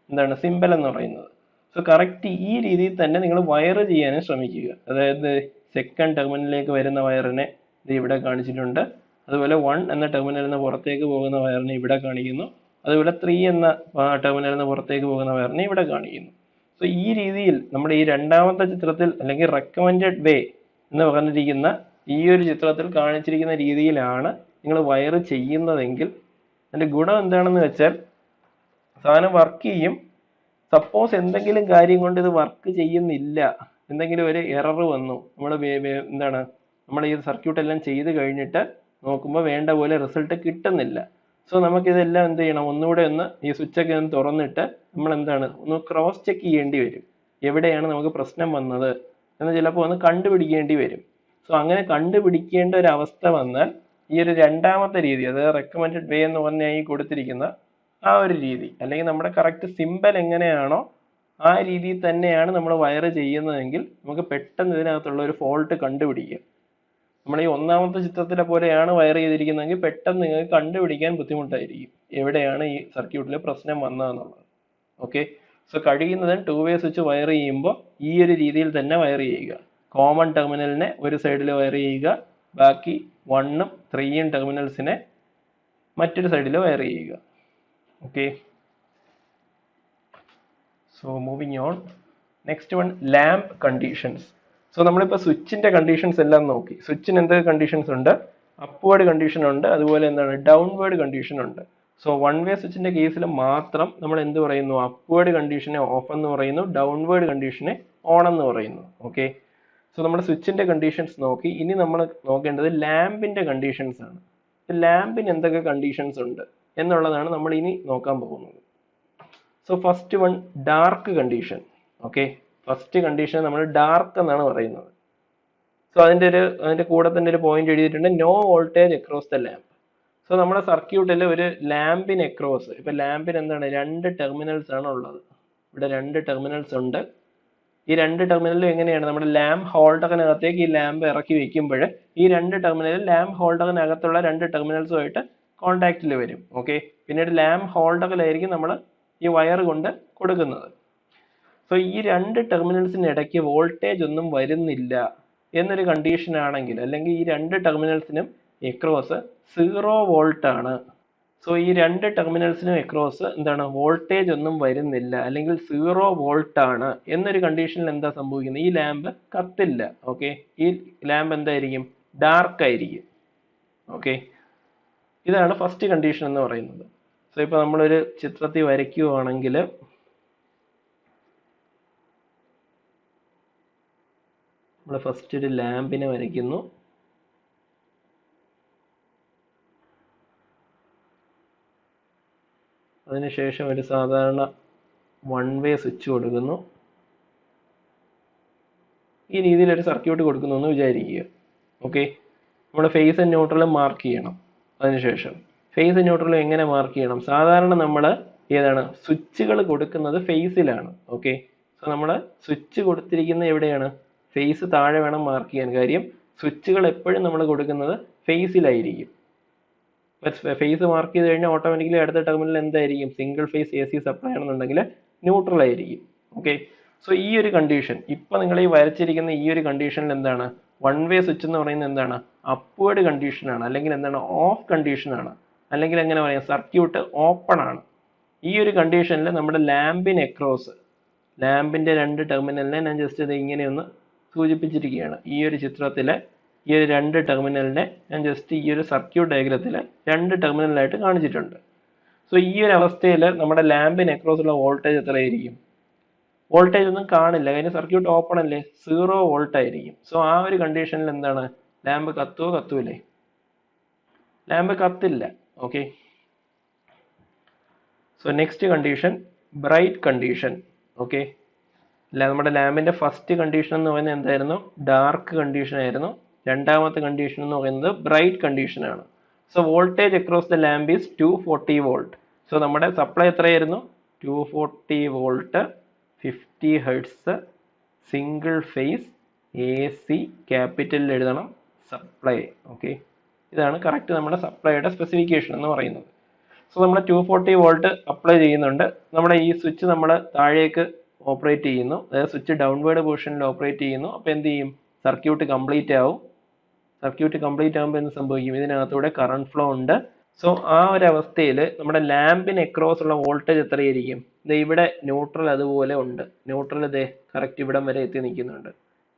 എന്താണ് സിമ്പൽ എന്ന് പറയുന്നത്. സോ കറക്റ്റ് ഈ രീതിയിൽ തന്നെ നിങ്ങൾ വയർ ചെയ്യാനും ശ്രമിക്കുക. അതായത് സെക്കൻഡ് ടെർമിനലിലേക്ക് വരുന്ന വയറിനെ ഇത് ഇവിടെ കാണിച്ചിട്ടുണ്ട്. അതുപോലെ 1 എന്ന ടെർമിനലിൽ നിന്ന് പുറത്തേക്ക് പോകുന്ന വയറിനെ ഇവിടെ കാണിക്കുന്നു. അതുപോലെ 3 എന്ന ടെർമിനലിൽ നിന്ന് പുറത്തേക്ക് പോകുന്ന വയറിനെ ഇവിടെ കാണിക്കുന്നു. സോ ഈ രീതിയിൽ നമ്മുടെ ഈ രണ്ടാമത്തെ ചിത്രത്തിൽ അല്ലെങ്കിൽ റെക്കമെൻഡഡ് വേ എന്ന് പറഞ്ഞിരിക്കുന്ന ഈ ഒരു ചിത്രത്തിൽ കാണിച്ചിരിക്കുന്ന രീതിയിലാണ് നിങ്ങൾ വയർ ചെയ്യുന്നതെങ്കിൽ അതിൻ്റെ ഗുണം എന്താണെന്ന് വെച്ചാൽ സാധനം വർക്ക് ചെയ്യും. സപ്പോസ് എന്തെങ്കിലും കാര്യം കൊണ്ട് ഇത് വർക്ക് ചെയ്യുന്നില്ല എന്തെങ്കിലും ഒരു എറർ വന്നു, നമ്മൾ എന്താണ് നമ്മൾ ഈ സർക്യൂട്ട് എല്ലാം ചെയ്ത് കഴിഞ്ഞിട്ട് നോക്കുമ്പോൾ വേണ്ട പോലെ റിസൾട്ട് കിട്ടുന്നില്ല. സോ നമുക്കിതെല്ലാം എന്ത് ചെയ്യണം, ഒന്നുകൂടെ ഒന്ന് ഈ സ്വിച്ചൊക്കെ ഒന്ന് തുറന്നിട്ട് നമ്മൾ എന്താണ് ഒന്ന് ക്രോസ് ചെക്ക് ചെയ്യേണ്ടി വരും. എവിടെയാണ് നമുക്ക് പ്രശ്നം വന്നത് എന്ന് ചിലപ്പോൾ ഒന്ന് കണ്ടുപിടിക്കേണ്ടി വരും. സോ അങ്ങനെ കണ്ടുപിടിക്കേണ്ട ഒരു അവസ്ഥ വന്നാൽ ഈ ഒരു രണ്ടാമത്തെ രീതി, അതായത് റെക്കമെൻഡഡ് വേ എന്ന് പറഞ്ഞാൽ ഈ കൊടുത്തിരിക്കുന്ന ആ ഒരു രീതി, അല്ലെങ്കിൽ നമ്മുടെ കറക്റ്റ് സിമ്പൽ എങ്ങനെയാണോ ആ രീതിയിൽ തന്നെയാണ് നമ്മൾ വയർ ചെയ്യുന്നതെങ്കിൽ നമുക്ക് പെട്ടെന്ന് ഇതിനകത്തുള്ള ഒരു ഫോൾട്ട് കണ്ടുപിടിക്കാം. നമ്മൾ ഈ ഒന്നാമത്തെ ചിത്രത്തിലെ പോലെയാണ് വയർ ചെയ്തിരിക്കുന്നതെങ്കിൽ പെട്ടെന്ന് നിങ്ങൾക്ക് കണ്ടുപിടിക്കാൻ ബുദ്ധിമുട്ടായിരിക്കും എവിടെയാണ് ഈ സർക്യൂട്ടിൽ പ്രശ്നം വന്നതെന്നുള്ളത്. ഓക്കെ, സോ കഴിയുന്നതും 2-വേ സ്വിച്ച് വയർ ചെയ്യുമ്പോൾ ഈ ഒരു രീതിയിൽ തന്നെ വയർ ചെയ്യുക. കോമൺ ടെർമിനലിനെ ഒരു സൈഡിൽ വയർ ചെയ്യുക, ബാക്കി 1ഉം 3ഉം ടെർമിനൽസിനെ മറ്റൊരു സൈഡിൽ വയർ ചെയ്യുക. Okay, so moving on. Next one, lamp conditions. So നമ്മളിപ്പോൾ സ്വിച്ചിന്റെ കണ്ടീഷൻസ് എല്ലാം നോക്കി. സ്വിച്ചിന് എന്തൊക്കെ കണ്ടീഷൻസ് ഉണ്ട്? അപ്വേർഡ് കണ്ടീഷൻ ഉണ്ട്, അതുപോലെ എന്താണ് ഡൗൺവേർഡ് കണ്ടീഷൻ ഉണ്ട്. സോ 1-വേ സ്വിച്ചിന്റെ കേസിൽ മാത്രം നമ്മൾ എന്ത് പറയുന്നു? അപ്വേർഡ് കണ്ടീഷനെ ഓഫ് എന്ന് പറയുന്നു, ഡൗൺവേർഡ് കണ്ടീഷനെ ഓൺ എന്ന് പറയുന്നു. ഓക്കെ, സോ നമ്മൾ സ്വിച്ചിന്റെ കണ്ടീഷൻസ് നോക്കി. ഇനി നമ്മൾ നോക്കേണ്ടത് ലാമ്പിന്റെ കണ്ടീഷൻസ് ആണ്. ലാമ്പിന് എന്തൊക്കെ കണ്ടീഷൻസ് ഉണ്ട് എന്നുള്ളതാണ് നമ്മൾ ഇനി നോക്കാൻ പോകുന്നത്. So first one, dark condition. Okay, first condition നമ്മൾ ഡാർക്ക് എന്നാണ് പറയുന്നത്. സോ അതിന്റെ കൂടെ തന്നെ ഒരു പോയിന്റ് എഴുതിയിട്ടുണ്ട്, no voltage across the lamp. So നമ്മുടെ സർക്യൂട്ടിൽ ഒരു ലാമ്പിന് അക്രോസ്, ഇപ്പൊ ലാമ്പിന് എന്താണ് 2 ടെർമിനൽസ് ആണ് ഉള്ളത്. ഇവിടെ 2 ടെർമിനൽസ് ഉണ്ട്. ഈ 2 ടെർമിനലും എങ്ങനെയാണ്, നമ്മുടെ ലാമ്പ് ഹോൾഡറിനകത്തേക്ക് ഈ ലാമ്പ് ഇറക്കി വെക്കുമ്പോൾ ഈ 2 ടെർമിനലും ലാമ്പ് ഹോൾഡറിനകത്തുള്ള 2 ടെർമിനൽസുമായിട്ട് കോണ്ടാക്റ്റിൽ വരും. ഓക്കെ, പിന്നീട് ലാമ്പ് ഹോൾഡറിലായിരിക്കും നമ്മൾ ഈ വയർ കൊണ്ട് കൊടുക്കുന്നത്. സോ ഈ 2 ടെർമിനൽസിന് ഇടയ്ക്ക് വോൾട്ടേജ് ഒന്നും വരുന്നില്ല എന്നൊരു കണ്ടീഷൻ ആണെങ്കിൽ, അല്ലെങ്കിൽ ഈ 2 ടെർമിനൽസിനും എക്രോസ് 0 വോൾട്ട് ആണ്. സോ ഈ 2 ടെർമിനൽസിനും എക്രോസ് എന്താണ്, വോൾട്ടേജ് ഒന്നും വരുന്നില്ല, അല്ലെങ്കിൽ 0 വോൾട്ട് ആണ് എന്നൊരു കണ്ടീഷനിൽ എന്താ സംഭവിക്കുന്നത്? ഈ ലാമ്പ് കത്തില്ല. ഓക്കെ, ഈ ലാമ്പ് എന്തായിരിക്കും? ഡാർക്ക് ആയിരിക്കും. ഓക്കെ, ഇതാണ് ഫസ്റ്റ് കണ്ടീഷൻ എന്ന് പറയുന്നത്. സോ ഇപ്പൊ നമ്മളൊരു ചിത്രത്തിൽ വരയ്ക്കുകയാണെങ്കിൽ നമ്മൾ ഫസ്റ്റ് ഒരു ലാമ്പിനെ വരയ്ക്കുന്നു. അതിനുശേഷം ഒരു സാധാരണ 1-വേ സ്വിച്ച് കൊടുക്കുന്നു. ഈ രീതിയിൽ ഒരു സർക്യൂട്ട് കൊടുക്കുന്നു എന്ന് വിചാരിക്കുക. ഓക്കെ, നമ്മൾ ഫേസ് ആൻഡ് ന്യൂട്രലും മാർക്ക് ചെയ്യണം. അതിനുശേഷം ഫേസ് ആൻഡ് ന്യൂട്രലും എങ്ങനെ മാർക്ക് ചെയ്യണം? സാധാരണ നമ്മൾ ഏതാണ് സ്വിച്ചുകൾ കൊടുക്കുന്നത് ഫേസിലാണ്. ഓക്കെ, സോ നമ്മൾ സ്വിച്ച് കൊടുത്തിരിക്കുന്നത് എവിടെയാണ്? ഫേസ് താഴെ വേണം മാർക്ക് ചെയ്യാൻ. കാര്യം സ്വിച്ചുകൾ എപ്പോഴും നമ്മൾ കൊടുക്കുന്നത് ഫേസിലായിരിക്കും. ഫേസ് മാർക്ക് ചെയ്ത് കഴിഞ്ഞാൽ ഓട്ടോമാറ്റിക്കലി അടുത്ത ടെർമിനൽ എന്തായിരിക്കും? സിംഗിൾ ഫേസ് AC സപ്ലൈ ആണെന്നുണ്ടെങ്കിൽ ന്യൂട്രൽ ആയിരിക്കും. ഓക്കെ, സോ ഈ ഒരു കണ്ടീഷൻ, ഇപ്പൊ നിങ്ങൾ ഈ വരച്ചിരിക്കുന്ന ഈ ഒരു കണ്ടീഷനിൽ എന്താണ്? 1-വേ സ്വിച്ച് എന്ന് പറയുന്നത് എന്താണ്? അപ്വേർഡ് കണ്ടീഷൻ ആണ്, അല്ലെങ്കിൽ എന്താണ്? ഓഫ് കണ്ടീഷൻ ആണ്, അല്ലെങ്കിൽ എങ്ങനെ പറയാം? സർക്യൂട്ട് ഓപ്പൺ ആണ്. ഈ ഒരു കണ്ടീഷനിൽ നമ്മുടെ ലാമ്പിന് അക്രോസ്, ലാമ്പിന്റെ 2 ടെർമിനലിനെ ഞാൻ ജസ്റ്റ് ഇത് ഇങ്ങനെയൊന്ന് സൂചിപ്പിച്ചിരിക്കുകയാണ്. ഈ ഒരു ചിത്രത്തിലെ ഈ ഒരു 2 ടെർമിനലിനെ ഞാൻ ജസ്റ്റ് ഈ ഒരു സർക്യൂട്ട് ഡയഗ്രത്തിൽ 2 ടെർമിനലായിട്ട് കാണിച്ചിട്ടുണ്ട്. സോ ഈ ഒരു അവസ്ഥയിൽ നമ്മുടെ ലാമ്പിന് അക്രോസ് ഉള്ള വോൾട്ടേജ് എത്രയായിരിക്കും? വോൾട്ടേജ് ഒന്നും കാണില്ല, കാര്യം സർക്യൂട്ട് ഓപ്പൺ അല്ലേ, 0 വോൾട്ട് ആയിരിക്കും. സോ ആ ഒരു കണ്ടീഷനിൽ എന്താണ്? ലാമ്പ് കത്തുവോ? കത്തൂലേ? ലാമ്പ് കത്തില്ല. Okay, so next condition, bright condition. Okay, നമ്മുടെ ലാമ്പിന്റെ ഫസ്റ്റ് കണ്ടീഷൻ എന്ന് പറയുന്നത് എന്തായിരുന്നു? ഡാർക്ക് കണ്ടീഷൻ ആയിരുന്നു. രണ്ടാമത്തെ കണ്ടീഷൻ എന്ന് പറയുന്നത് ബ്രൈറ്റ് കണ്ടീഷൻ ആണ്. So voltage across the lamp is 240 volt. So നമ്മുടെ സപ്ലൈ എത്രയായിരുന്നു? 240 volt, 50 hertz, single phase AC, ക്യാപിറ്റലിൽ എഴുതണം, സപ്ലൈ. ഓക്കെ, ഇതാണ് കറക്റ്റ് നമ്മുടെ സപ്ലൈയുടെ സ്പെസിഫിക്കേഷൻ എന്ന് പറയുന്നത്. സോ നമ്മൾ 240 വോൾട്ട് അപ്ലൈ ചെയ്യുന്നുണ്ട്. നമ്മുടെ ഈ സ്വിച്ച് നമ്മൾ താഴേക്ക് ഓപ്പറേറ്റ് ചെയ്യുന്നു, അതായത് സ്വിച്ച് ഡൗൺവേർഡ് പൊസിഷനിൽ ഓപ്പറേറ്റ് ചെയ്യുന്നു. അപ്പോൾ എന്ത് ചെയ്യും? സർക്യൂട്ട് കംപ്ലീറ്റ് ആവും. സർക്യൂട്ട് കംപ്ലീറ്റ് ആകുമ്പോൾ എന്ത് സംഭവിക്കും? ഇതിനകത്തൂടെ കറണ്ട് ഫ്ലോ ഉണ്ട്. സോ ആ ഒരു അവസ്ഥയിൽ നമ്മുടെ ലാമ്പിന് അക്രോസ് ഉള്ള വോൾട്ടേജ് എത്രയായിരിക്കും? ഇവിടെ ന്യൂട്രൽ അതുപോലെ ഉണ്ട്. ന്യൂട്രൽ കറക്റ്റ് ഇവിടം വരെ എത്തി നിൽക്കുന്നുണ്ട്.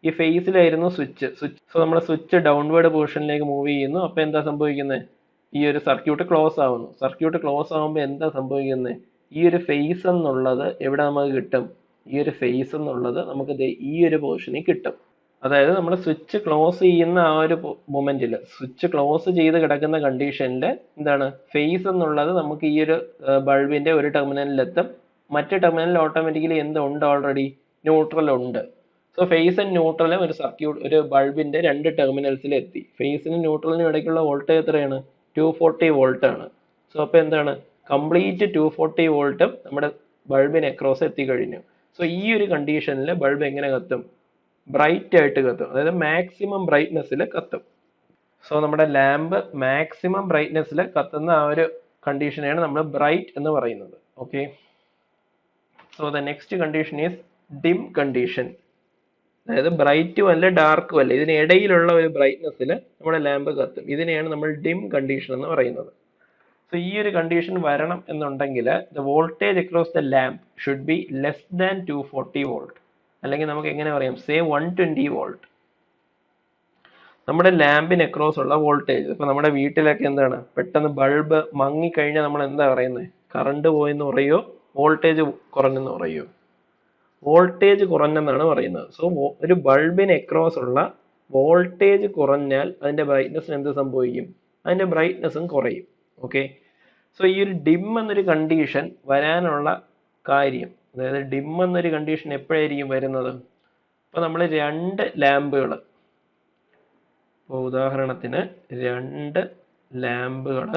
ഈ ഫേസിലായിരുന്നു സ്വിച്ച്. സോ നമ്മൾ സ്വിച്ച് ഡൗൺവേർഡ് പൊസിഷനിലേക്ക് മൂവ് ചെയ്യുന്നു. അപ്പോൾ എന്താ സംഭവിക്കുന്നത്? ഈ ഒരു സർക്യൂട്ട് ക്ലോസ് ആവുന്നു. സർക്യൂട്ട് ക്ലോസ് ആകുമ്പോൾ എന്താ സംഭവിക്കുന്നത്? ഈ ഒരു ഫേസ് എന്നുള്ളത് എവിടെ നമുക്ക് കിട്ടും? ഈ ഒരു ഫേസ് എന്നുള്ളത് നമുക്ക് ഈ ഒരു പൊസിഷനിൽ കിട്ടും. അതായത് നമ്മൾ സ്വിച്ച് ക്ലോസ് ചെയ്യുന്ന ആ ഒരു മൊമെന്റിൽ, സ്വിച്ച് ക്ലോസ് ചെയ്ത് കിടക്കുന്ന കണ്ടീഷനിൽ എന്താണ് ഫേസ് എന്നുള്ളത് നമുക്ക് ഈ ഒരു ബൾബിന്റെ ഒരു ടെർമിനലിൽ എത്തും. മറ്റേ ടെർമിനലിൽ ഓട്ടോമാറ്റിക്കലി എന്തുണ്ട്, ഓൾറെഡി ന്യൂട്രൽ ഉണ്ട്. സോ ഫേസ് ആൻഡ് ന്യൂട്രലും ഒരു ബൾബിന്റെ രണ്ട് ടെർമിനൽസിൽ എത്തി. ഫേസിനും ന്യൂട്രലിനും ഇടയ്ക്കുള്ള വോൾട്ടേജ് എത്രയാണ്? 240 വോൾട്ട് ആണ്. സോ അപ്പോൾ എന്താണ്, കംപ്ലീറ്റ് 240 വോൾട്ടും നമ്മുടെ ബൾബിന് അക്രോസ് എത്തിക്കഴിഞ്ഞു. സോ ഈ ഒരു കണ്ടീഷനിൽ ബൾബ് എങ്ങനെ കത്തും? ബ്രൈറ്റ് ആയിട്ട് കത്തും, അതായത് മാക്സിമം ബ്രൈറ്റ്നെസ്സിൽ കത്തും. സോ നമ്മുടെ ലാമ്പ് മാക്സിമം ബ്രൈറ്റ്നെസ്സിൽ കത്തുന്ന ആ ഒരു കണ്ടീഷനെയാണ് നമ്മൾ ബ്രൈറ്റ് എന്ന് പറയുന്നത്. Okay, so the next condition is dim condition. അതായത് ബ്രൈറ്റും അല്ല ഡാർക്കും അല്ല, ഇതിനിടയിലുള്ള ഒരു ബ്രൈറ്റ്നെസ്സിൽ നമ്മുടെ ലാമ്പ് കത്തും. ഇതിനെയാണ് നമ്മൾ ഡിം കണ്ടീഷൻ എന്ന് പറയുന്നത്. സോ ഈ ഒരു കണ്ടീഷൻ വരണം എന്നുണ്ടെങ്കിൽ the voltage across the lamp should be less than 240 volt, അല്ലെങ്കിൽ നമുക്ക് എങ്ങനെ പറയാം, സേ 120 വോൾട്ട്. നമ്മുടെ ലാമ്പിന് അക്രോസ് ഉള്ള വോൾട്ടേജ്, ഇപ്പൊ നമ്മുടെ വീട്ടിലൊക്കെ എന്താണ്, പെട്ടെന്ന് ബൾബ് മങ്ങിക്കഴിഞ്ഞാൽ നമ്മൾ എന്താ പറയുന്നത്, കറണ്ട് പോയെന്ന് പറയോ വോൾട്ടേജ് കുറഞ്ഞെന്ന് പറയോ? വോൾട്ടേജ് കുറഞ്ഞെന്നാണ് പറയുന്നത്. സോ ഒരു ബൾബിന് അക്രോസ് ഉള്ള വോൾട്ടേജ് കുറഞ്ഞാൽ അതിന്റെ ബ്രൈറ്റ്നസ് എന്ത് സംഭവിക്കും? അതിന്റെ ബ്രൈറ്റ്നസും കുറയും. ഓക്കെ, സോ ഈ ഒരു ഡിം എന്നൊരു കണ്ടീഷൻ വരാനുള്ള കാര്യം, അതായത് ഡിം എന്നൊരു കണ്ടീഷൻ എപ്പോഴായിരിക്കും വരുന്നത്? ഇപ്പൊ നമ്മൾ രണ്ട് ലാമ്പുകൾ, ഇപ്പോൾ ഉദാഹരണത്തിന് രണ്ട് ലാമ്പുകൾ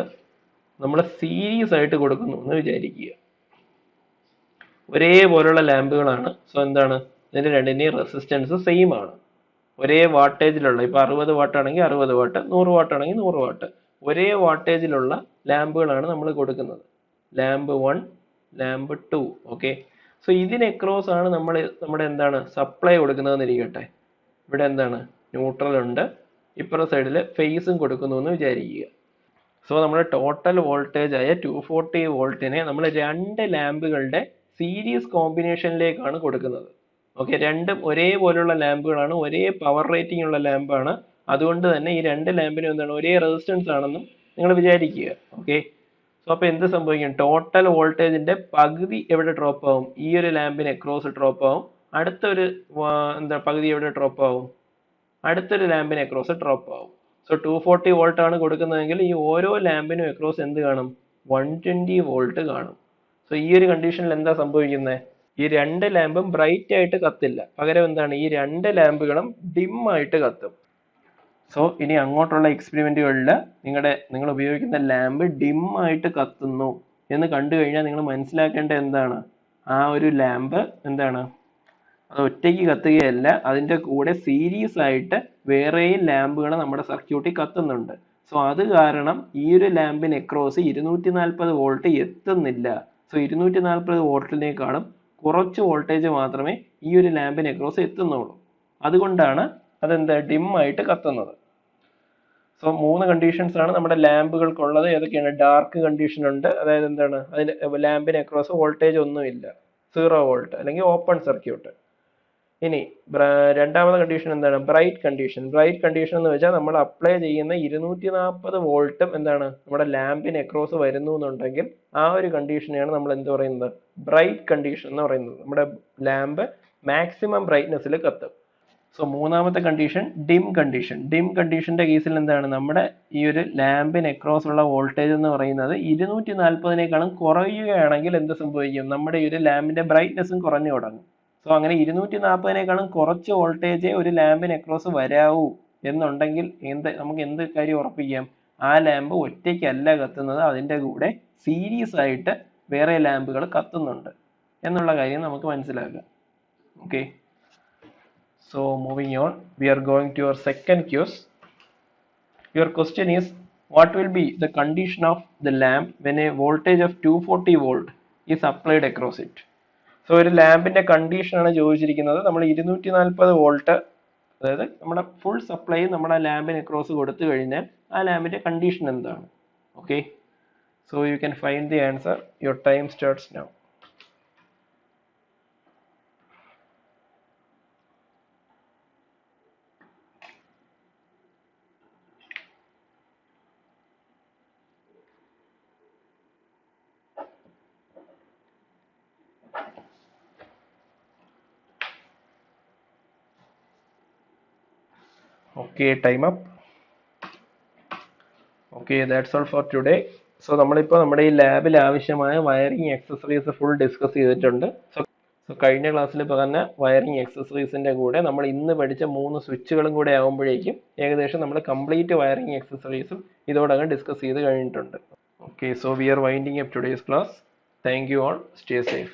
നമ്മൾ സീരീസ് ആയിട്ട് കൊടുക്കുന്നു എന്ന് വിചാരിക്കുക. ഒരേപോലുള്ള ലാമ്പുകളാണ്. സോ എന്താണ്, ഇതിന്റെ രണ്ടിന്റെയും റെസിസ്റ്റൻസ് സെയിം ആണ്, ഒരേ വാട്ടേജിലുള്ള. ഇപ്പൊ 60 വാട്ട് ആണെങ്കിൽ 60 വാട്ട്, 100 വാട്ട് ആണെങ്കിൽ 100 വാട്ട്, ഒരേ വാട്ടേജിലുള്ള ലാമ്പുകളാണ് നമ്മൾ കൊടുക്കുന്നത്. Lamp 1, lamp 2. ഓക്കെ, സോ ഇതിന് അക്രോസ് ആണ് നമ്മൾ നമ്മുടെ എന്താണ് സപ്ലൈ കൊടുക്കുന്നതെന്ന് ഇരിക്കട്ടെ. ഇവിടെ എന്താണ് ന്യൂട്രൽ ഉണ്ട്, ഇപ്പുറ സൈഡിൽ ഫേസും കൊടുക്കുന്നു എന്ന് വിചാരിക്കുക. സോ നമ്മുടെ ടോട്ടൽ വോൾട്ടേജ് ആയ 240 വോൾട്ടിനെ നമ്മൾ രണ്ട് ലാമ്പുകളുടെ സീരീസ് കോമ്പിനേഷനിലേക്കാണ് കൊടുക്കുന്നത്. ഓക്കെ, രണ്ടും ഒരേപോലുള്ള ലാമ്പുകളാണ്, ഒരേ പവർ റേറ്റിംഗ് ഉള്ള ലാമ്പാണ്. അതുകൊണ്ട് തന്നെ ഈ രണ്ട് ലാമ്പിനും എന്താണ് ഒരേ റെസിസ്റ്റൻസ് ആണെന്നും നിങ്ങൾ വിചാരിക്കുക. ഓക്കെ, സോ അപ്പോൾ എന്ത് സംഭവിക്കും? ടോട്ടൽ വോൾട്ടേജിന്റെ പകുതി എവിടെ ഡ്രോപ്പ് ആവും? ഈ ഒരു ലാമ്പിന് അക്രോസ് ഡ്രോപ്പ് ആവും. അടുത്തൊരു പകുതി എവിടെ ഡ്രോപ്പ് ആവും? അടുത്തൊരു ലാമ്പിന് അക്രോസ് ഡ്രോപ്പ് ആവും. സോ 240 വോൾട്ട് ആണ് കൊടുക്കുന്നതെങ്കിൽ ഈ ഓരോ ലാമ്പിനും അക്രോസ് എന്ത് കാണും? 120 വോൾട്ട് കാണും. സോ ഈ ഒരു കണ്ടീഷനിൽ എന്താ സംഭവിക്കുന്നത്? ഈ രണ്ട് ലാമ്പും ബ്രൈറ്റ് ആയിട്ട് കത്തില്ല, പകരം എന്താണ്, ഈ രണ്ട് ലാമ്പുകളും ഡിം ആയിട്ട് കത്തും. സോ ഇനി അങ്ങോട്ടുള്ള എക്സ്പെരിമെന്റുകളിൽ നിങ്ങൾ ഉപയോഗിക്കുന്ന ലാമ്പ് ഡിം ആയിട്ട് കത്തുന്നു എന്ന് കണ്ടു കഴിഞ്ഞാൽ നിങ്ങൾ മനസ്സിലാക്കേണ്ടത് എന്താണ്? ആ ഒരു ലാമ്പ് എന്താണ്, അത് ഒറ്റയ്ക്ക് കത്തുകയല്ല, അതിന്റെ കൂടെ സീരീസ് ആയിട്ട് വേറെയും ലാമ്പുകൾ നമ്മുടെ സർക്യൂട്ടിൽ കത്തുന്നുണ്ട്. സോ അത് കാരണം ഈ ഒരു ലാമ്പിന് അക്രോസ് 240 വോൾട്ട് എത്തുന്നില്ല. സോ 240 വോൾട്ടിനേക്കാളും കുറച്ച് വോൾട്ടേജ് മാത്രമേ ഈ ഒരു ലാമ്പിന് അക്രോസ് എത്തുന്നുള്ളൂ. അതുകൊണ്ടാണ് അതെന്താ ഡിം ആയിട്ട് കത്തുന്നത്. സോ 3 കണ്ടീഷൻസ് ആണ് നമ്മുടെ ലാമ്പുകൾക്കുള്ളത്. ഏതൊക്കെയാണ്? ഡാർക്ക് കണ്ടീഷൻ ഉണ്ട്, അതായത് എന്താണ്, അതിന് ലാമ്പിന് അക്രോസ് വോൾട്ടേജ് ഒന്നുമില്ല, 0 വോൾട്ട് അല്ലെങ്കിൽ ഓപ്പൺ സർക്യൂട്ട്. ഇനി രണ്ടാമത്തെ കണ്ടീഷൻ എന്താണ്? Bright condition. ബ്രൈറ്റ് കണ്ടീഷൻ എന്ന് വെച്ചാൽ നമ്മൾ അപ്ലൈ ചെയ്യുന്ന 240 വോൾട്ടും എന്താണ് നമ്മുടെ ലാമ്പിന് അക്രോസ് വരുന്നു എന്നുണ്ടെങ്കിൽ ആ ഒരു കണ്ടീഷനെയാണ് നമ്മൾ എന്ത് പറയുന്നത്? ബ്രൈറ്റ് കണ്ടീഷൻ എന്ന് പറയുന്നത്. നമ്മുടെ ലാമ്പ് മാക്സിമം ബ്രൈറ്റ്നെസ്സിൽ കത്തും. സോ മൂന്നാമത്തെ കണ്ടീഷൻ ഡിം കണ്ടീഷൻ. ഡിം കണ്ടീഷന്റെ കേസിൽ എന്താണ്, നമ്മുടെ ഈ ഒരു ലാമ്പിന് അക്രോസ് ഉള്ള വോൾട്ടേജ് എന്ന് പറയുന്നത് 240നേക്കാളും കുറയുകയാണെങ്കിൽ എന്ത് സംഭവിക്കും? നമ്മുടെ ഈ ഒരു ലാമ്പിന്റെ ബ്രൈറ്റ്നെസ്സും കുറഞ്ഞു തുടങ്ങും. സോ അങ്ങനെ 240നേക്കാളും കുറച്ച് വോൾട്ടേജ് ഒരു ലാമ്പിന് അക്രോസ് വരാവൂ എന്നുണ്ടെങ്കിൽ നമുക്ക് എന്ത് കാര്യം ഉറപ്പിക്കാം? ആ ലാമ്പ് ഒറ്റയ്ക്കല്ല കത്തുന്നത്, അതിന്റെ കൂടെ സീരീസ് ആയിട്ട് വേറെ ലാമ്പുകൾ കത്തുന്നുണ്ട് എന്നുള്ള കാര്യം നമുക്ക് മനസ്സിലാക്കാം. Okay, so moving on, we are going to your second quiz. Your question is, what will be the condition of the lamp when a voltage of 240 volt is applied across it? So ഒരു ലാമ്പിന്റെ condition ആണ് ചോദിച്ചിരിക്കുന്നത്. നമ്മൾ 240 volt, അതായത് നമ്മുടെ full supply നമ്മുടെ ലാമ്പിന് across കൊടുത്തു കഴിഞ്ഞാൽ ആ ലാമ്പിന്റെ കണ്ടീഷൻ എന്താണ്? Okay, so you can find the answer. Your time starts now. Okay, time up. Okay, that's all for today. So നമ്മളിപ്പോൾ നമ്മുടെ ഈ ലാബിൽ ആവശ്യമായ വയറിംഗ് എക്സസറീസ് ഫുൾ ഡിസ്കസ് ചെയ്തിട്ടുണ്ട്. സോ കഴിഞ്ഞ ക്ലാസ്സിൽ പറഞ്ഞ വയറിംഗ് എക്സസറീസിന്റെ കൂടെ നമ്മൾ ഇന്ന് പഠിച്ച 3 സ്വിച്ചുകളും കൂടെ ആകുമ്പോഴേക്കും ഏകദേശം നമ്മൾ കംപ്ലീറ്റ് വയറിംഗ് എക്സസറീസും ഇതോടകം ഡിസ്കസ് ചെയ്ത് കഴിഞ്ഞിട്ടുണ്ട്. Okay, so we are winding up today's class. Thank you all. Stay safe.